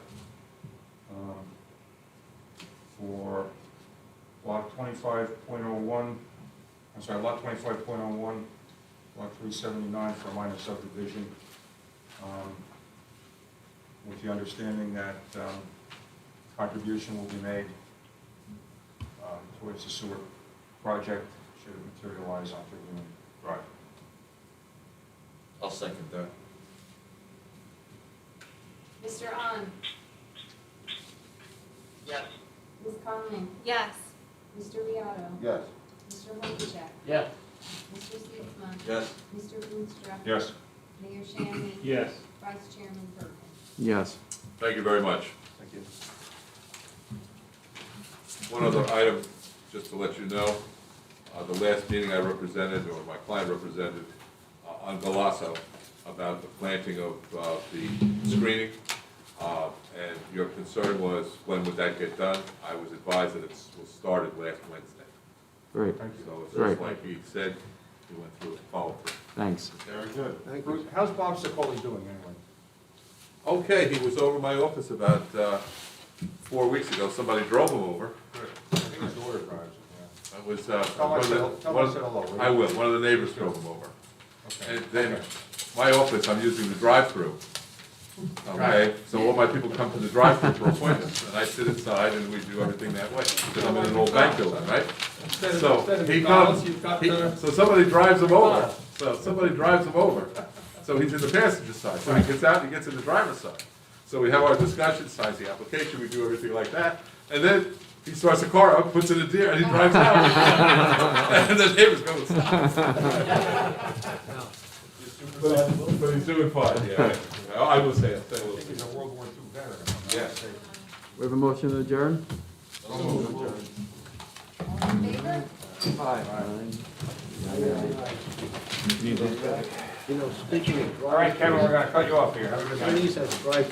Speaker 1: for lot 25.01, I'm sorry, lot 25.01, lot 379 for a minor subdivision, with the understanding that contribution will be made towards the sewer project should it materialize onto Union Drive.
Speaker 5: I'll second that.
Speaker 12: Mr. On.
Speaker 9: Yes.
Speaker 12: Ms. Conley.
Speaker 6: Yes.
Speaker 12: Mr. Beato.
Speaker 3: Yes.
Speaker 12: Mr. Wojciech.
Speaker 4: Yeah.
Speaker 12: Mr. Sitzma.
Speaker 5: Yes.
Speaker 12: Mr. Boonstra.
Speaker 1: Yes.
Speaker 12: Mayor Shanley.
Speaker 7: Yes.
Speaker 12: Vice Chairman Perkins.
Speaker 8: Yes.
Speaker 5: Thank you very much.
Speaker 3: Thank you.
Speaker 5: One other item, just to let you know, the last meeting I represented, or my client represented, on Galasso, about the planting of the screening, and your concern was, when would that get done? I was advised that it was started last Wednesday.
Speaker 8: Great,
Speaker 1: Thank you.
Speaker 5: So it's
Speaker 8: Great.
Speaker 5: just like he said, he went through and followed through.
Speaker 8: thanks.
Speaker 3: Very good.
Speaker 10: Thank
Speaker 1: Bruce,
Speaker 10: you.
Speaker 1: how's Bob Sicoli doing anyway?
Speaker 5: Okay, he was over my office about 4 weeks ago. Somebody drove him over.
Speaker 1: Good. I think his daughter drives it, yeah.
Speaker 5: That was,
Speaker 1: Tell him I said hello, will you?
Speaker 5: I will. One of the neighbors drove him over.
Speaker 1: Okay.
Speaker 5: And then,
Speaker 1: Okay.
Speaker 5: my office, I'm using the drive-through. Okay, so all my people come to the drive-through for appointments, and I sit inside and we do everything that way, because I'm in an old bank building, right? So he comes, so somebody drives him over, so he's in the passenger side, so he gets out and he gets in the driver's side. So we have our discussion, signs the application, we do everything like that, and then he starts the car up, puts it in gear, and he drives out. And the neighbors go, stop. But he's doing fine, yeah. I will say it.
Speaker 1: I think he's a World War II veteran. if I'm not
Speaker 5: Yes.
Speaker 1: mistaken.
Speaker 8: We have a motion to adjourn?
Speaker 12: All in favor?
Speaker 10: You know, speaking of
Speaker 1: All right, Kevin, we're
Speaker 10: drive-throughs,
Speaker 1: gonna cut you off here. Have a good night.
Speaker 10: Chinese has drive